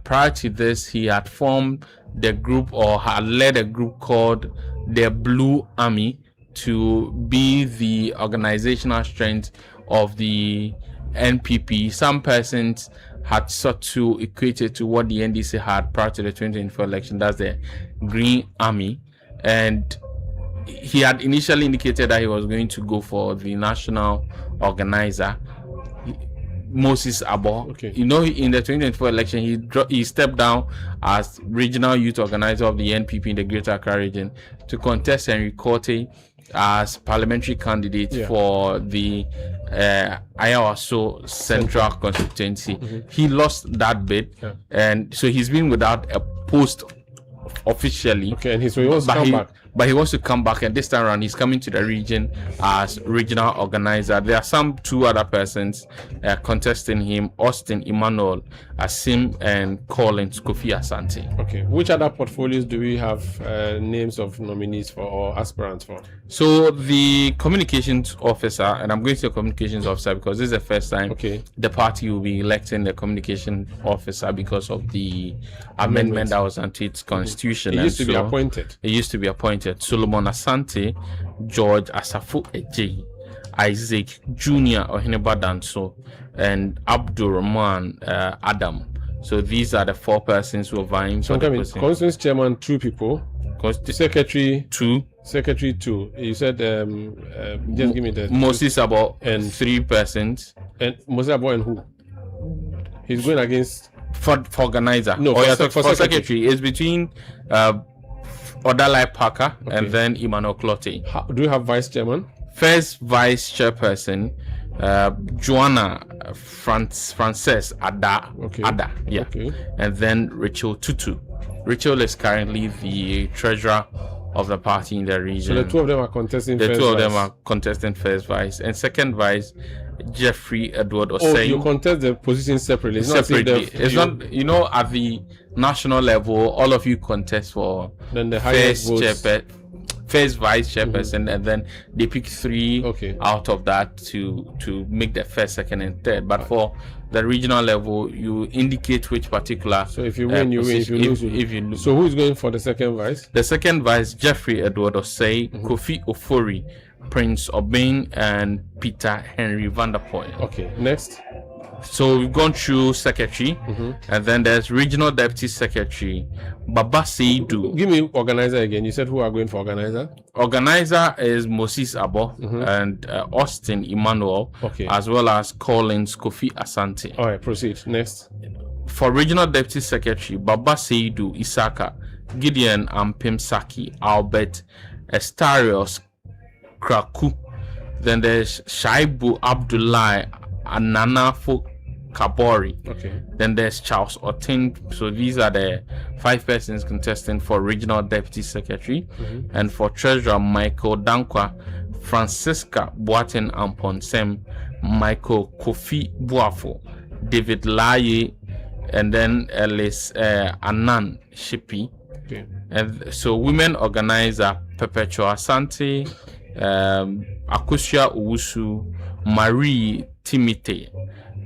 Prior to this, he had formed the group or had led a group called the Blue Army to be the organizational strength of the NPP. Some persons had sought to equate it to what the NDC had prior to the 2024 election. That's the Green Army. And he had initially indicated that he was going to go for the national organizer, Moses Abo. Okay. In the 2024 election, he stepped down as regional youth organizer of the NPP in the Greater Accra region to contest Henry Korte as parliamentary candidate for the Ayawaso Central Constituency. He lost that bid, and so he's been without a post officially. Okay, and he wants to come back. But he wants to come back, and this time around he's coming to the region as regional organizer. There are two other persons contesting him: Austin Emmanuel Asim and Collins Kofi Asante. Okay, which other portfolios do we have names of nominees for or aspirants for? So the communications officer, and I'm going to say communications officer because this is the first time the party will be electing the communication officer because of the amendment that was onto its constitution. It used to be appointed. It used to be appointed. Solomon Asante, George Asafo Eje, Isaac Jr. Ohineba Danso, and Abdul Rahman Adam. So these are the four persons who are vying for the position. Conference chairman, 2 people. Secretary, 2. Secretary, 2. You said, just give me the. Moses Abo and 3 persons. And Moses Abo and who? He's going against. For organizer. No, for secretary. It's between Odalai Parker and then Emmanuel Clotte. Do you have vice chairman? First vice chairperson, Joanna Frances Ada. Ada, yeah. Okay. And then Rachel Tutu. Rachel is currently the treasurer of the party in the region. So the 2 of them are contesting first vice. The 2 of them are contesting first vice. And second vice, Jeffrey Edward Osei. Oh, you contest the position separately. It's It's not at the national level, all of you contest for then the highest first vice chairperson, and then they pick 3 out of that to make the first, second, and third. But for the regional level, you indicate which particular. So if you win, you win. If you lose, you lose. So who is going for the second vice? The second vice, Jeffrey Edward Osei, Kofi Ofori, Prince Obeng, and Peter Henry Vanderpoel. Okay, next. So we've gone through secretary, and then there's regional deputy secretary, Baba Seidu. Give me organizer again. You said who are going for organizer? Organizer is Moses Abo and Austin Emmanuel, as well as Collins Kofi Asante. All right, proceed. Next. For regional deputy secretary, Baba Seidu Isaka, Gideon Ampim Saki, Albert Estarios Kraku. Then there's Shaibu Abdullahi Ananafo Kabori. Then there's Charles Otin. So these are the 5 persons contesting for regional deputy secretary. And for treasurer, Michael Dankwa, Francisca Boaten Amponsem, Michael Kofi Buafo, David Laye, and then Ellis Anan Shipi. And so women organizer Perpetua Asante, Akosia Owusu, Marie Timite.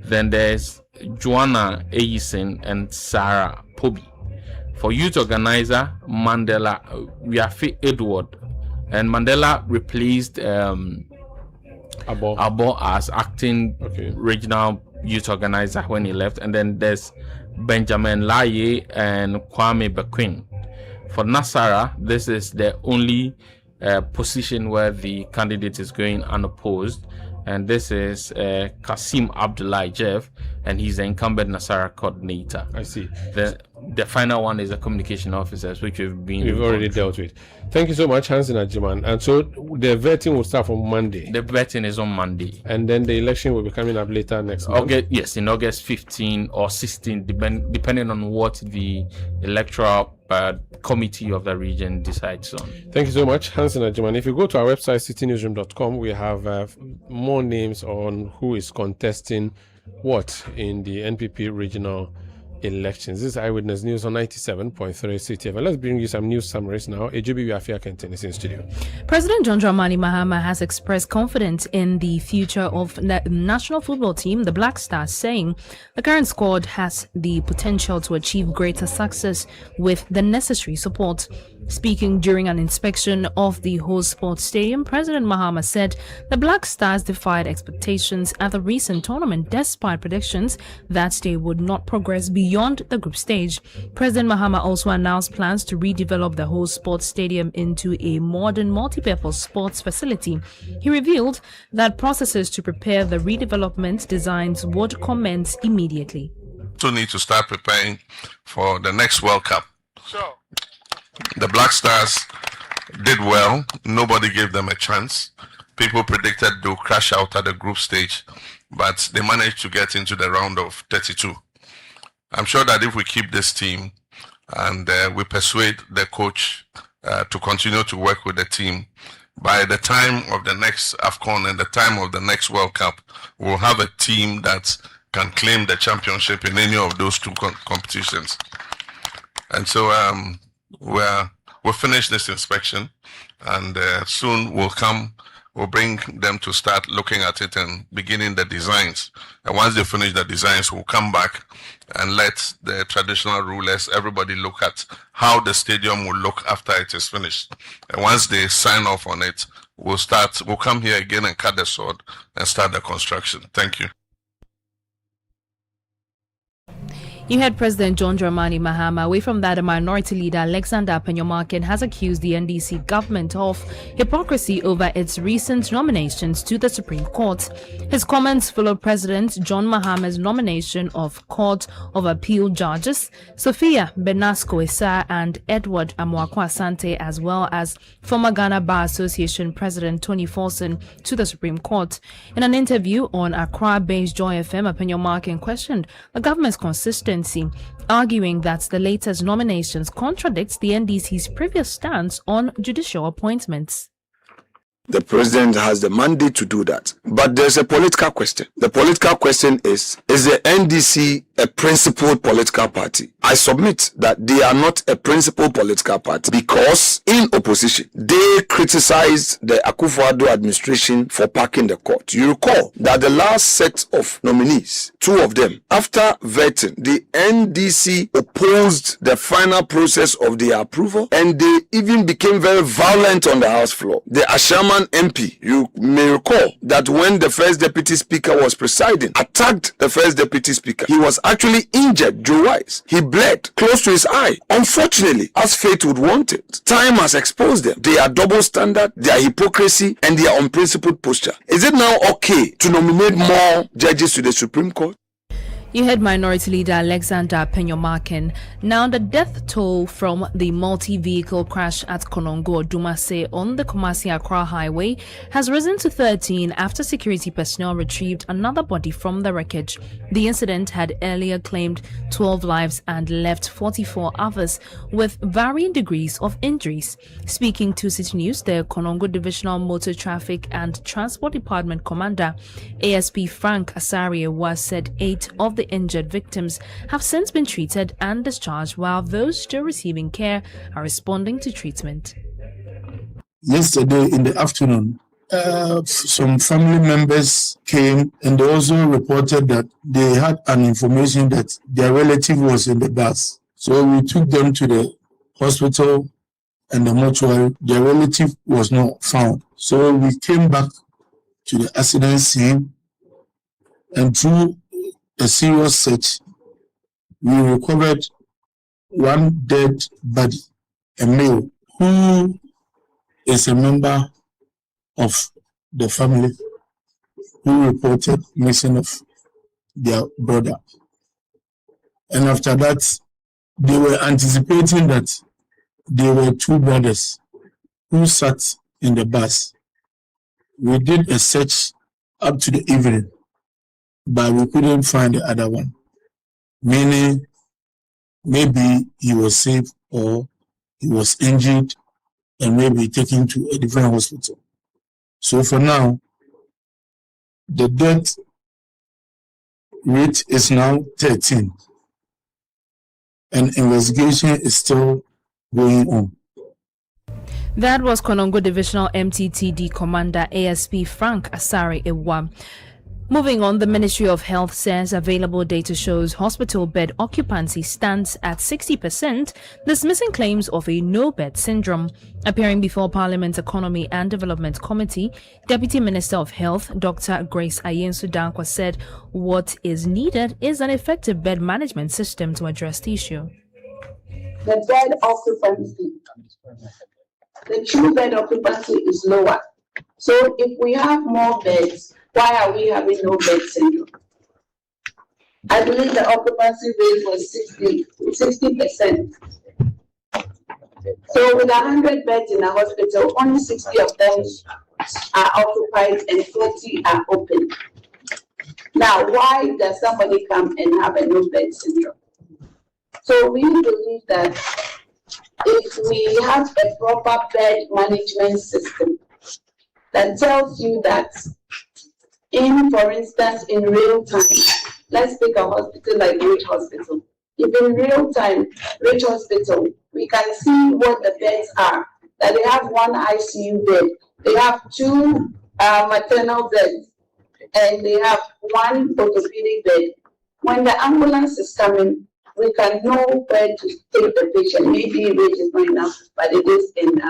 Then there's Joanna Eyison and Sarah Pobi. For youth organizer, Mandela Wiafe Edward. And Mandela replaced Abo as acting regional youth organizer when he left. And then there's Benjamin Laye and Kwame Bequin. For Nasara, this is the only position where the candidate is going unopposed. And this is Kasim Abdullahi Jeff, and he's the incumbent Nasara coordinator. I see. The final one is the communication officers, which we've already dealt with. Thank you so much, Hansen Ajiman. And so the vetting will start on Monday. The vetting is on Monday. And then the election will be coming up later next month. Yes, in August 15 or 16, depending on what the electoral committee of the region decides on. Thank you so much, Hansen Ajiman. If you go to our website, citynewsroom.com, we have more names on who is contesting what in the NPP regional elections. This is Eyewitness News on 97.3 Citi FM. Let's bring you some news summaries now. Ejubi Wafia Kenten is in studio. President John Dramani Mahama has expressed confidence in the future of the national football team, the Black Stars, saying the current squad has the potential to achieve greater success with the necessary support. Speaking during an inspection of the host sports stadium, President Mahama said the Black Stars defied expectations at the recent tournament despite predictions that they would not progress beyond the group stage. President Mahama also announced plans to redevelop the host sports stadium into a modern multi-purpose sports facility. He revealed that processes to prepare the redevelopment designs would commence immediately. We need to start preparing for the next World Cup. The Black Stars did well. Nobody gave them a chance. People predicted they'll crash out at the group stage, but they managed to get into the round of 32. I'm sure that if we keep this team and we persuade the coach to continue to work with the team, by the time of the next AFCON and the time of the next World Cup, we'll have a team that can claim the championship in any of those two competitions. And so we'll finish this inspection, and soon we'll bring them to start looking at it and beginning the designs. And once they finish the designs, we'll come back and let the traditional rulers, everybody look at how the stadium will look after it is finished. And once they sign off on it, we'll come here again and cut the sword and start the construction. Thank you. You heard President John Dramani Mahama. Away from that, a minority leader, Alexander Penyomarkin, has accused the NDC government of hypocrisy over its recent nominations to the Supreme Court. His comments follow President John Mahama's nomination of Court of Appeal judges Sophia Benasco-Esa and Edward Amoako-Asante, as well as former Ghana Bar Association President Tony Forson, to the Supreme Court. In an interview on Accra-based Joy FM, Penyomarkin questioned the government's consistency, arguing that the latest nominations contradicts the NDC's previous stance on judicial appointments. The president has the mandate to do that. But there's a political question. The political question is the NDC a principled political party? I submit that they are not a principled political party because in opposition, they criticized the Akufo-Addo administration for packing the court. You recall that the last set of nominees, two of them, after vetting, the NDC opposed the final process of their approval, and they even became very violent on the House floor. The Ashaman MP, you may recall that when the first deputy speaker was presiding, attacked the first deputy speaker. He was actually injured, Joe Wise. He bled close to his eye. Unfortunately, as fate would want it, time has exposed them. They are double standard, their hypocrisy, and their unprincipled posture. Is it now okay to nominate more judges to the Supreme Court? You heard Minority Leader Alexander Penyomarkin. Now, the death toll from the multi-vehicle crash at Konongo Dumase on the Kumasi-Accra Highway has risen to 13 after security personnel retrieved another body from the wreckage. The incident had earlier claimed 12 lives and left 44 others with varying degrees of injuries. Speaking to Citi News, the Konongo Divisional Motor Traffic and Transport Department Commander, ASP Frank Asarie, said 8 of the injured victims have since been treated and discharged, while those still receiving care are responding to treatment. Yesterday in the afternoon, some family members came and they also reported that they had an information that their relative was in the bus. So we took them to the hospital and the mortuary. Their relative was not found. So we came back to the accident scene, and through a serious search, we recovered one dead body, a male, who is a member of the family who reported missing of their brother. And after that, they were anticipating that there were two brothers who sat in the bus. We did a search up to the evening, but we couldn't find the other one, meaning maybe he was safe or he was injured and maybe taken to a different hospital. So for now, the death rate is now 13. and investigation is still going on. That was Konongo Divisional MTTD Commander ASP Frank Asare Ewa. Moving on, the Ministry of Health says available data shows hospital bed occupancy stands at 60%, dismissing claims of a no-bed syndrome. Appearing before Parliament's Economy and Development Committee, Deputy Minister of Health, Dr. Grace Ayensu-Dankwa, said what is needed is an effective bed management system to address the issue. The bed occupancy, the true bed occupancy is lower. So if we have more beds, why are we having no bed syndrome? I believe the occupancy rate was 60%. So with 100 beds in a hospital, only 60 of them are occupied and 40 are open. Now, why does somebody come and have a no bed syndrome? So we believe that if we have a proper bed management system that tells you that for instance, in real time, let's take a hospital like Ridge Hospital. If in real time, Ridge Hospital, we can see what the beds are, that they have one ICU bed, they have two maternal beds, and they have one orthopedic bed. When the ambulance is coming, we can know where to take the patient. Maybe Ridge is not enough, but it is in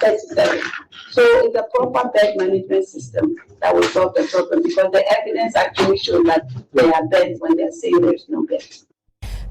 37. So it's a proper bed management system that will solve the problem, because the evidence actually shows that there are beds when they're saying there's no beds.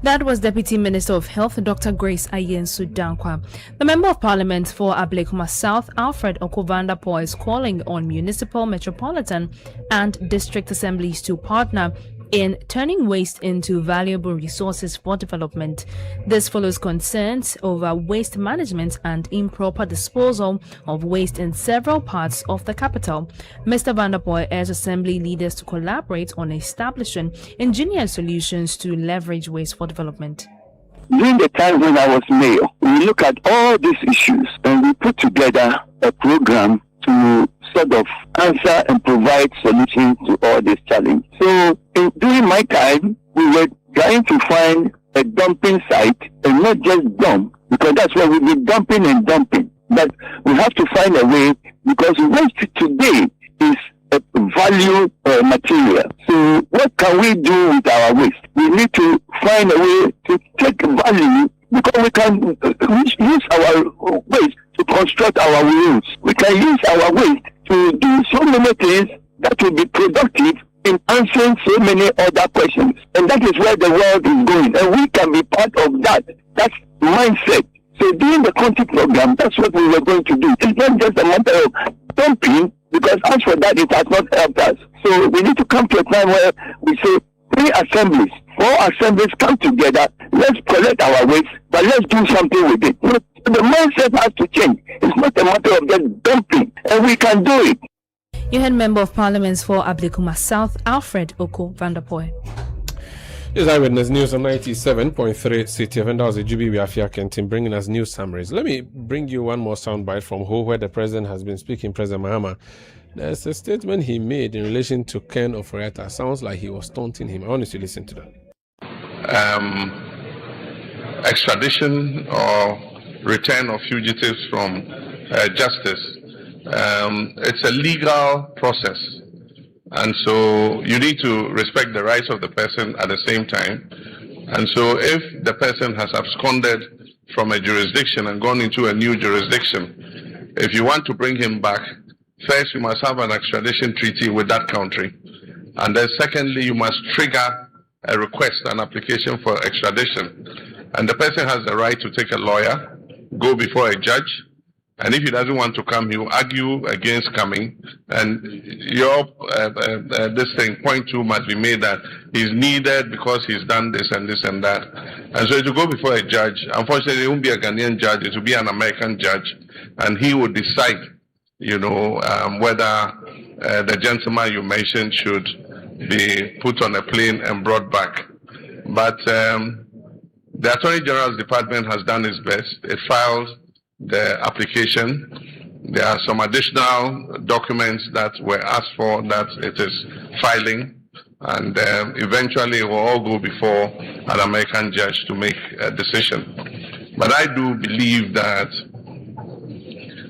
That was Deputy Minister of Health, Dr. Grace Ayensu-Dankwa. The Member of Parliament for Avle South, Alfred Okovandapo, is calling on municipal, metropolitan and district assemblies to partner in turning waste into valuable resources for development. This follows concerns over waste management and improper disposal of waste in several parts of the capital. Mr. Vanderpoel urged assembly leaders to collaborate on establishing ingenious solutions to leverage waste for development. During the time when I was mayor, we look at all these issues and we put together a program to sort of answer and provide solutions to all these challenges. So during my time, we were trying to find a dumping site and not just dump, because that's where we've been dumping and dumping. But we have to find a way, because waste today is a value material. So what can we do with our waste? We need to find a way to take value, because we can use our waste to construct our roads. We can use our waste to do so many things that will be productive in answering so many other questions. And that is where the world is going. And we can be part of that. That's mindset. So during the country program, that's what we were going to do. It's not just a matter of dumping, because as for that, it has not helped us. So we need to come to a time where we say, 3 assemblies, 4 assemblies come together, let's collect our waste, but let's do something with it. So the mindset has to change. It's not a matter of just dumping, and we can do it. You heard Member of Parliament for Avle South, Alfred Oko Vanderpoel. This is Eyewitness News on 97.3 Citi FM. That was a GB Biafia Kentin bringing us news summaries. Let me bring you one more soundbite from Ho, where the President has been speaking, President Mahama. There's a statement he made in relation to Ken Ofori-Atta. Sounds like he was taunting him. I want you to listen to that. Extradition or return of fugitives from justice. It's a legal process. And so you need to respect the rights of the person at the same time. And so if the person has absconded from a jurisdiction and gone into a new jurisdiction, if you want to bring him back, first you must have an extradition treaty with that country. And then secondly, you must trigger a request, an application for extradition. And the person has the right to take a lawyer, go before a judge, and if he doesn't want to come, he will argue against coming. And your point 2 must be made that he's needed because he's done this and this and that. And so to go before a judge, unfortunately, it won't be a Ghanaian judge, it will be an American judge, and he will decide, whether the gentleman you mentioned should be put on a plane and brought back. But the Attorney General's Department has done its best. It filed the application. There are some additional documents that were asked for that it is filing. And eventually it will all go before an American judge to make a decision. But I do believe that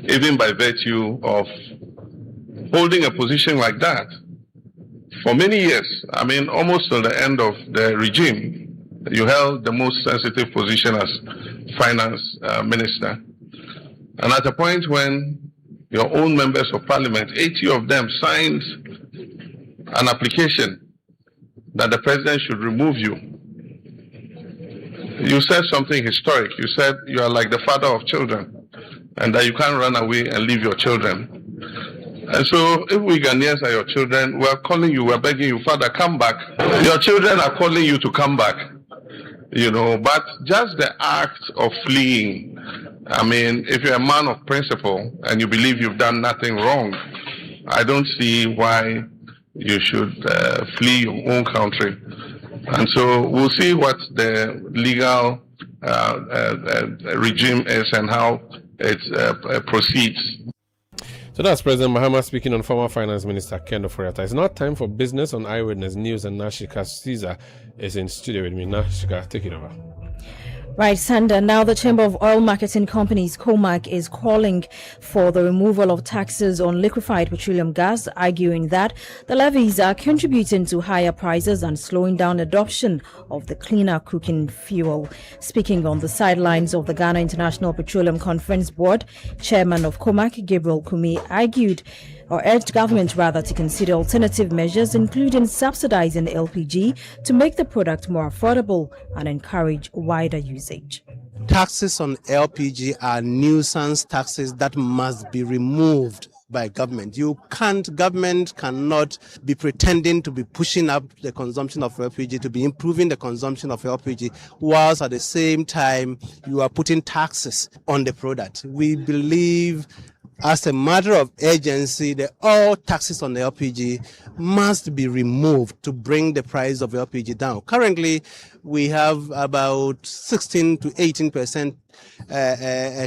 even by virtue of holding a position like that, for many years, I mean almost till the end of the regime, you held the most sensitive position as finance minister. And at a point when your own members of parliament, 80 of them, signed an application that the president should remove you, you said something historic. You said you are like the father of children and that you can't run away and leave your children. And so if we Ghanaians are your children, we're calling you, we're begging you, Father, come back. Your children are calling you to come back. You know, but just the act of fleeing, I mean, if you're a man of principle and you believe you've done nothing wrong, I don't see why you should flee your own country. And so we'll see what the legal regime is and how it proceeds. So that's President Mahama speaking on former Finance Minister Ken Ofori-Atta. It's now time for business on Eyewitness News, and Nashika Caesar is in studio with me. Nashika, take it over. Right, Sander. Now the Chamber of Oil Marketing Companies, COMAC, is calling for the removal of taxes on liquefied petroleum gas, arguing that the levies are contributing to higher prices and slowing down adoption of the cleaner cooking fuel. Speaking on the sidelines of the Ghana International Petroleum Conference Board, Chairman of COMAC, Gabriel Kumi, urged government to consider alternative measures, including subsidizing LPG to make the product more affordable and encourage wider usage. Taxes on LPG are nuisance taxes that must be removed by government. Government cannot be pretending to be pushing up the consumption of LPG, to be improving the consumption of LPG, whilst at the same time you are putting taxes on the product. We believe, as a matter of urgency, all taxes on the LPG must be removed to bring the price of LPG down. Currently, we have about 16 to 18%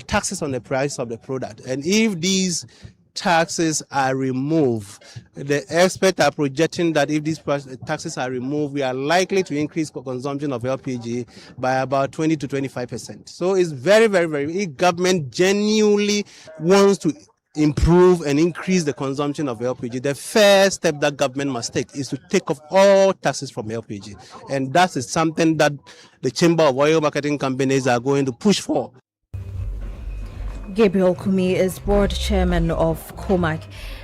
taxes on the price of the product. And if these taxes are removed, the experts are projecting that if these taxes are removed, we are likely to increase consumption of LPG by about 20 to 25%. So it's very, very, very, if government genuinely wants to improve and increase the consumption of LPG, the first step that government must take is to take off all taxes from LPG. And that is something that the Chamber of Oil Marketing Companies are going to push for. Gabriel Kumi is board chairman of COMAC.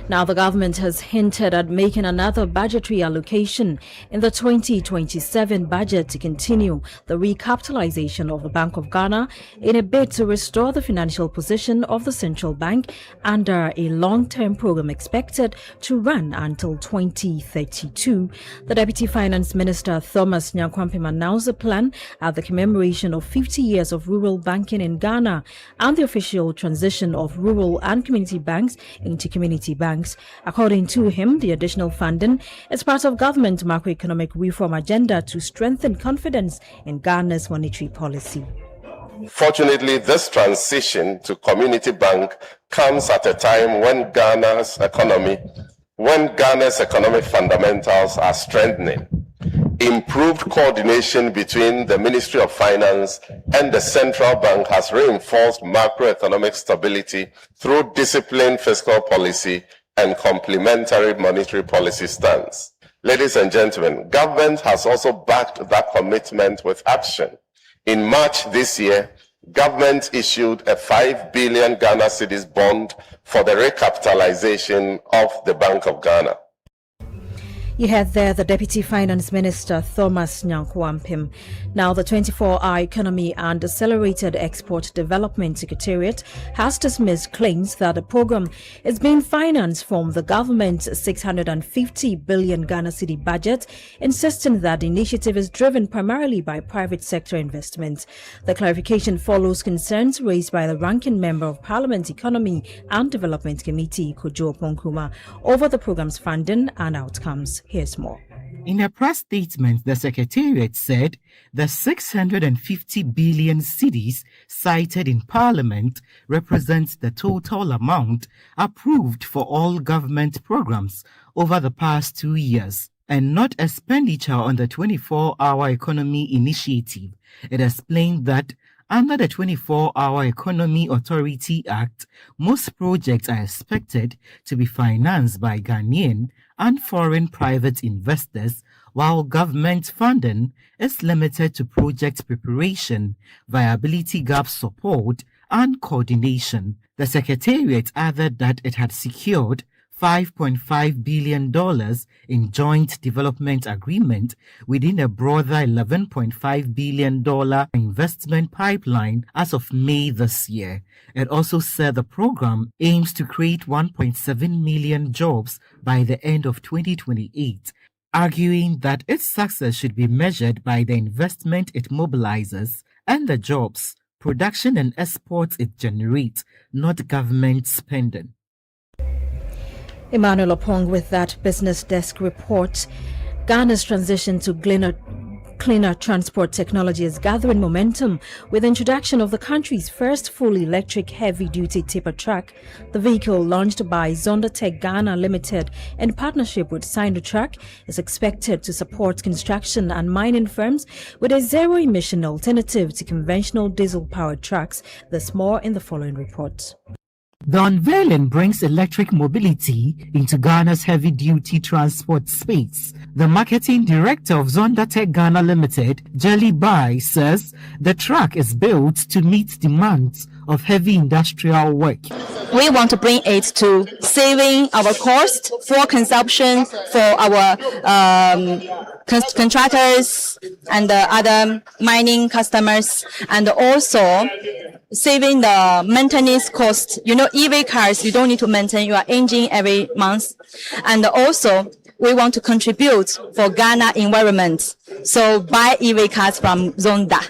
Now, the government has hinted at making another budgetary allocation in the 2027 budget to continue the recapitalization of the Bank of Ghana in a bid to restore the financial position of the central bank under a long-term program expected to run until 2032. The Deputy Finance Minister Thomas Nyankwampim announced the plan at the commemoration of 50 years of rural banking in Ghana and the official transition of rural and community banks into community banks. According to him, the additional funding is part of government macroeconomic reform agenda to strengthen confidence in Ghana's monetary policy. Fortunately, this transition to community bank comes at a time when Ghana's economic fundamentals are strengthening. Improved coordination between the Ministry of Finance and the central bank has reinforced macroeconomic stability through disciplined fiscal policy and complementary monetary policy stance. Ladies and gentlemen, government has also backed that commitment with action. In March this year, government issued a 5 billion Ghana cedis bond for the recapitalization of the Bank of Ghana. You heard there the Deputy Finance Minister Thomas Nyankwampim. Now, the 24-hour Economy and Accelerated Export Development Secretariat has dismissed claims that the program is being financed from the government's 650 billion Ghana cedi budget, insisting that the initiative is driven primarily by private sector investment. The clarification follows concerns raised by the ranking member of Parliament Economy and Development Committee, Kojo Ponkuma, over the program's funding and outcomes. Here's more. In a press statement, the Secretariat said the 650 billion cedis cited in Parliament represents the total amount approved for all government programs over the past 2 years. and not expenditure on the 24-hour economy initiative. It explained that under the 24-Hour Economy Authority Act, most projects are expected to be financed by Ghanaian and foreign private investors, while government funding is limited to project preparation, viability gap support, and coordination. The Secretariat added that it had secured $5.5 billion in joint development agreement within a broader $11.5 billion investment pipeline as of May this year. It also said the program aims to create 1.7 million jobs by the end of 2028, arguing that its success should be measured by the investment it mobilizes and the jobs, production and exports it generates, not government spending. Emmanuel Opong with that Business Desk report. Ghana's transition to cleaner transport technology is gathering momentum with the introduction of the country's first fully electric heavy-duty tipper truck. The vehicle, launched by Zonda Tech Ghana Limited in partnership with Sinotrack, is expected to support construction and mining firms with a zero-emission alternative to conventional diesel-powered trucks. There's more in the following report. The unveiling brings electric mobility into Ghana's heavy-duty transport space. The marketing director of Zonda Tech Ghana Limited, Jelly Bai, says the truck is built to meet demands of heavy industrial work. We want to bring it to saving our cost for consumption for our contractors and other mining customers, and also saving the maintenance cost. You know, EV cars, you don't need to maintain your engine every month. And also, we want to contribute for Ghana environment. So buy EV cars from Zonda.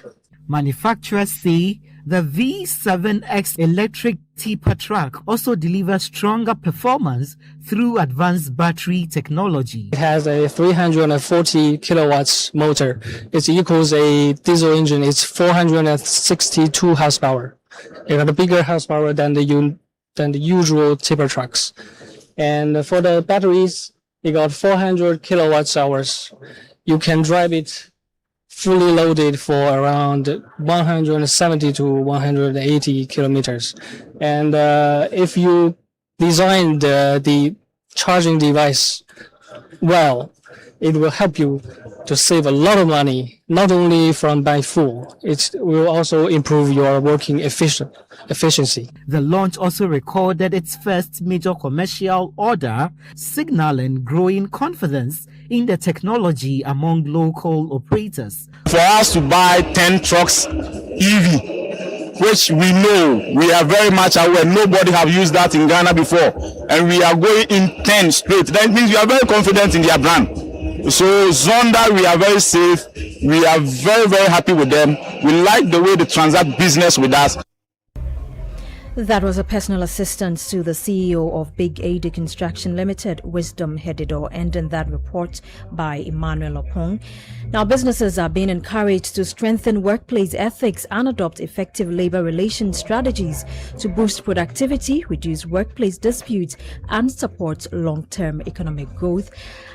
Manufacturers say the V7X electric tipper truck also delivers stronger performance through advanced battery technology. It has a 340 kilowatts motor. It equals a diesel engine. It's 462 horsepower. It got a bigger horsepower than the usual tipper trucks. And for the batteries, it got 400 kilowatts hours. You can drive it fully loaded for around 170 to 180 kilometers. And if you design the charging device well, it will help you to save a lot of money, not only from buying fuel, it will also improve your working efficiency. The launch also recorded its first major commercial order, signaling growing confidence in the technology among local operators. For us to buy 10 trucks EV, which we know, we are very much aware, nobody have used that in Ghana before, and we are going in 10 straight. That means we are very confident in their brand. So Zonda, we are very safe. We are very, very happy with them. We like the way they transact business with us. That was a personal assistant to the CEO of Big AD Construction Limited, Wisdom Hedido, ending that report by Emmanuel Opong. Now, businesses are being encouraged to strengthen workplace ethics and adopt effective labor relations strategies to boost productivity, reduce workplace disputes, and support long-term economic growth.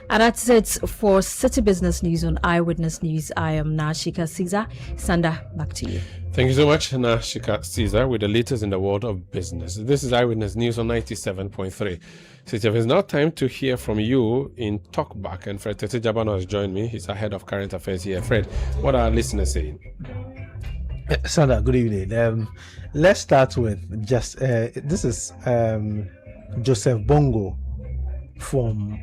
And that's it for City Business News on Eyewitness News. I am Nashika Caesar. Sanda, back to you. Thank you so much, Nashika Caesar, with the latest in the world of business. This is Eyewitness News on 97.3. Citi FM. It's now time to hear from you in Talkback, and Fred Tete Jabano has joined me. He's ahead of current affairs here. Fred, what are our listeners saying? Sandra, good evening. Let's start with just this is Joseph Bongo from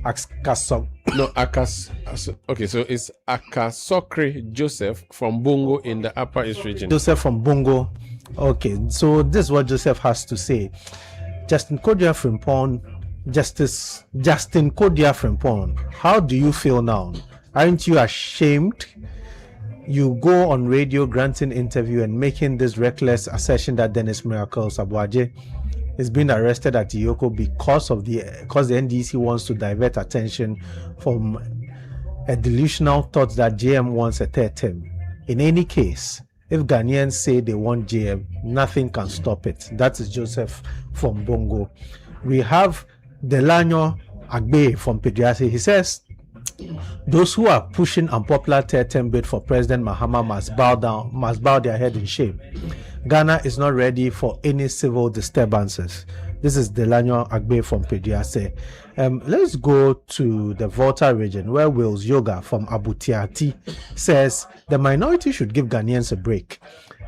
Akasok. No, okay, so it's Akasokri Joseph from Bongo in the Upper East region. Joseph from Bongo. Okay, so this is what Joseph has to say. Justice Kodua Frimpong, how do you feel now? Aren't you ashamed? You go on radio granting interview and making this reckless assertion that Dennis Miracle Sabuaje is being arrested at Iyoko because the NDC wants to divert attention from a delusional thought that JM wants a third term. In any case, if Ghanaians say they want JM, nothing can stop it. That is Joseph from Bongo. We have Delano Agbe from Pediasi. He says, Those who are pushing unpopular third-term bid for President Mahama must bow their head in shame. Ghana is not ready for any civil disturbances. This is Delanyo Agbe from Pediase. Let's go to the Volta region where Wills Yoga from Abutiati says the minority should give Ghanaians a break.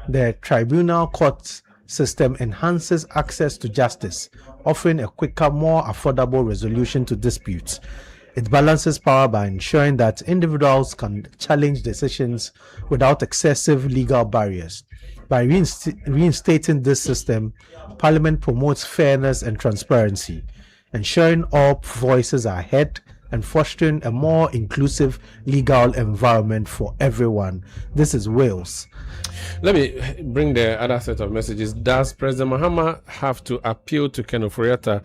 The tribunal court system enhances access to justice, offering a quicker, more affordable resolution to disputes. It balances power by ensuring that individuals can challenge decisions without excessive legal barriers. By reinstating this system, Parliament promotes fairness and transparency, ensuring all voices are heard and fostering a more inclusive legal environment for everyone. This is Wales. Let me bring the other set of messages. Does President Mahama have to appeal to Ken Ofori-Atta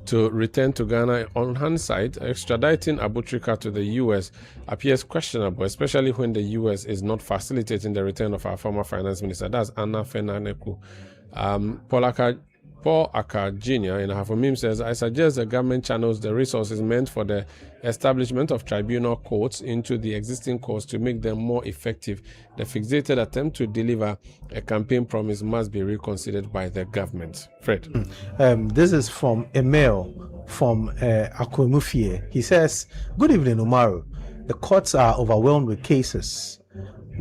to return to Ghana? On hindsight, extraditing Abutrika to the US appears questionable, especially when the US is not facilitating the return of our former finance minister. That's Anna Fenaneku. Paul Aka Jr. in Hafomim says, I suggest the government channels the resources meant for the establishment of tribunal courts into the existing courts to make them more effective. The fixated attempt to deliver a campaign promise must be reconsidered by the government. Fred. This is from Emil from Akwemufie. He says, good evening, Umaru. The courts are overwhelmed with cases.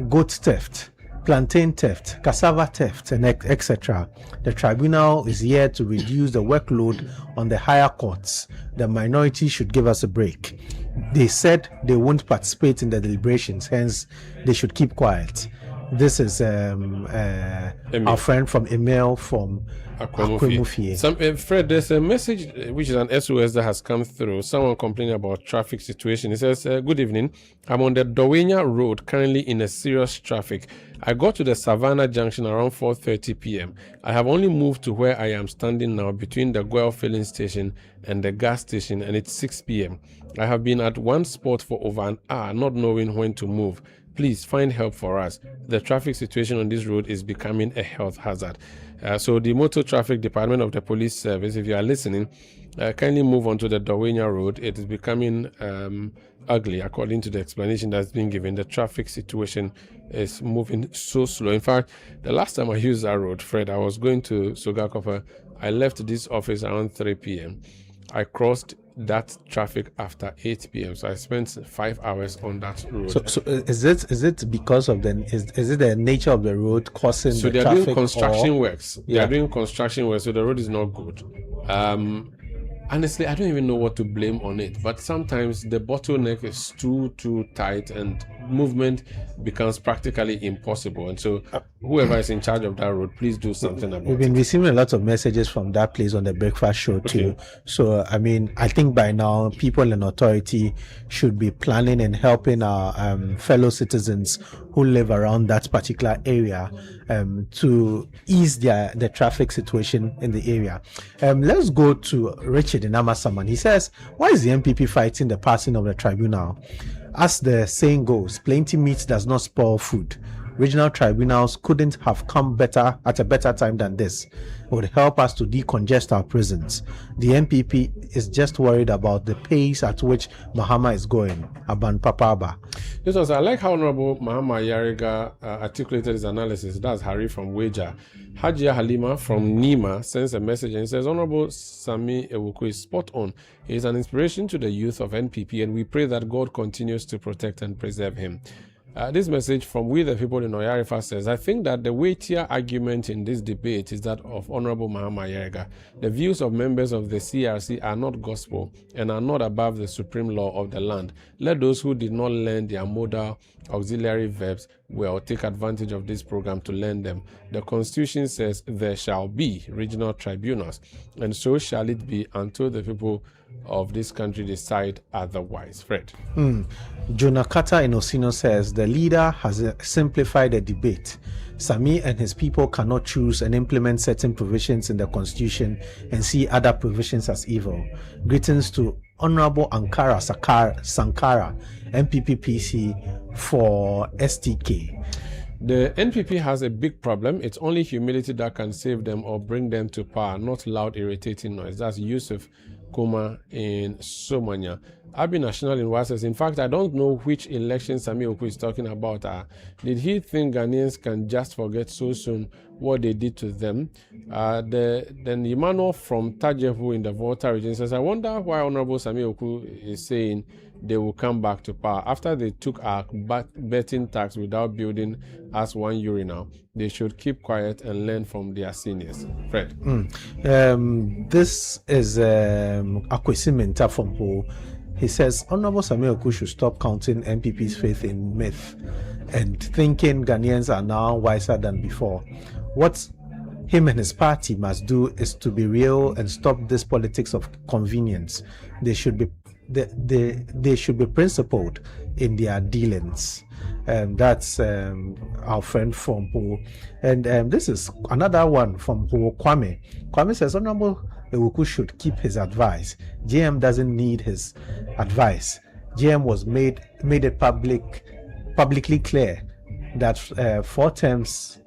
Goat theft, plantain theft, cassava theft, and etc. The tribunal is here to reduce the workload on the higher courts. The minority should give us a break. They said they won't participate in the deliberations, hence they should keep quiet. This is our friend from Emil from Akwemufie. Fred, there's a message which is an SOS that has come through. Someone complaining about traffic situation. He says, good evening. I'm on the Dowenya Road, currently in a serious traffic. I got to the Savannah Junction around 4:30 p.m. I have only moved to where I am standing now between the Guel filling station and the gas station, and it's 6 p.m. I have been at one spot for over an hour, not knowing when to move. Please find help for us. The traffic situation on this road is becoming a health hazard. So the Motor Traffic Department of the Police Service, if you are listening, kindly move on to the Dowenya Road. It is becoming ugly, according to the explanation that's been given. The traffic situation is moving so slow. In fact, the last time I used that road, Fred, I was going to Sogakofa. I left this office around 3 p.m. I crossed that traffic after 8 p.m. So I spent 5 hours on that road. So is it because of is it the nature of the road causing the traffic? So they're doing construction works. They are doing construction works, so the road is not good. Honestly, I don't even know what to blame on it, but sometimes the bottleneck is too tight and movement becomes practically impossible. And so whoever is in charge of that road, please do something about it. We've been receiving a lot of messages from that place on the breakfast show too. So, I mean, I think by now people in authority should be planning and helping our fellow citizens who live around that particular area to ease the traffic situation in the area. Let's go to Richard in Amasaman. He says, why is the MPP fighting the passing of the tribunal? As the saying goes, plenty meat does not spoil food. Regional tribunals couldn't have come at a better time than this. It would help us to decongest our prisons. The MPP is just worried about the pace at which Mahama is going. Aban Papaba. Yes, also, I like how Honorable Mahama Yariga articulated his analysis. That's Harry from Weja. Hajia Halima from Nima sends a message and says, Honorable Sami Ewuku is spot on. He is an inspiration to the youth of NPP, and we pray that God continues to protect and preserve him. This message from We the People in Oyarifa says, I think that the weightier argument in this debate is that of Honorable Mahama Yariga. The views of members of the CRC are not gospel and are not above the supreme law of the land. Let those who did not learn their modal auxiliary verbs well take advantage of this program to learn them. The Constitution says there shall be regional tribunals, and so shall it be until the people of this country decide otherwise. Fred. Jonakata Inosino says the leader has simplified the debate. Sami and his people cannot choose and implement certain provisions in the Constitution and see other provisions as evil. Greetings to Honorable Ankara Sankara, MPP PC for STK. The NPP has a big problem. It's only humility that can save them or bring them to power, not loud, irritating noise. That's Yusuf Kuma in Somanya. Abi National in says, in fact, I don't know which election Samuel Attah-Mensah is talking about. Did he think Ghanaians can just forget so soon what they did to them? Then Emmanuel from Tajevu in the Volta region says, I wonder why Honorable Samuel Attah-Mensah is saying they will come back to power. After they took our betting tax without building us one urinal, they should keep quiet and learn from their seniors. Fred. This is Akwesi from who he says Honorable Samuel Attah-Mensah should stop counting MPP's faith in myth and thinking Ghanaians are now wiser than before. What him and his party must do is to be real and stop this politics of convenience. They should be principled in their dealings. That's our friend from Ho. And this is another one from Ho, Kwame. Kwame says Honorable Attah-Mensah should keep his advice. GM doesn't need his advice. GM was made it publicly clear that four times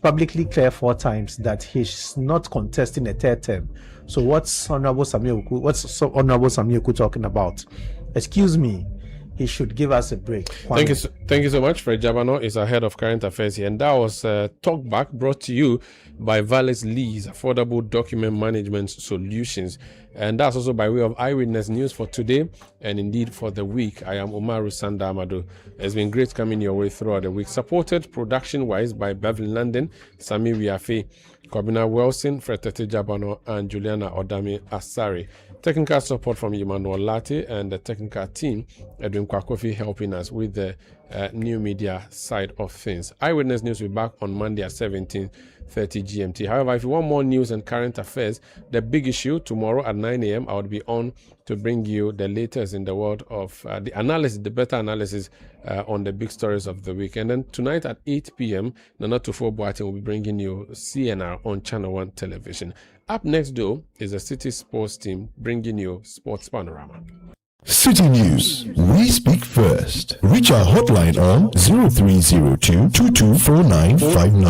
publicly clear that he's not contesting a third term. So what's Honorable Samuel Attah-Mensah talking about? Excuse me, he should give us a break. Thank you so much. Fred Jabano is our head of current affairs here, and that was Talkback brought to you by Valis Lee's Affordable Document Management Solutions, and that's also by way of Eyewitness News for today and indeed for the week. I am Umaru Sanda Amado. It's been great coming your way throughout the week, supported production-wise by Beverly London, Sami Wiafe, Kwabena Wilson, Fretete Jabano, and Juliana Odami Asari. Technical support from Emmanuel Latte and the technical team, Edwin Kwakofi, helping us with the new media side of things. Eyewitness News will be back on Monday at 17:30 GMT. However, if you want more news and current affairs, the big issue tomorrow at 9 a.m., I will be on to bring you the latest in the world of the better analysis on the big stories of the week. And then tonight at 8 p.m., Nana Tufo Boatin will be bringing you CNR on Channel 1 television. Up next, though, is the City Sports team bringing you Sports Panorama. City News. We speak first. Reach our hotline on 0302 224959.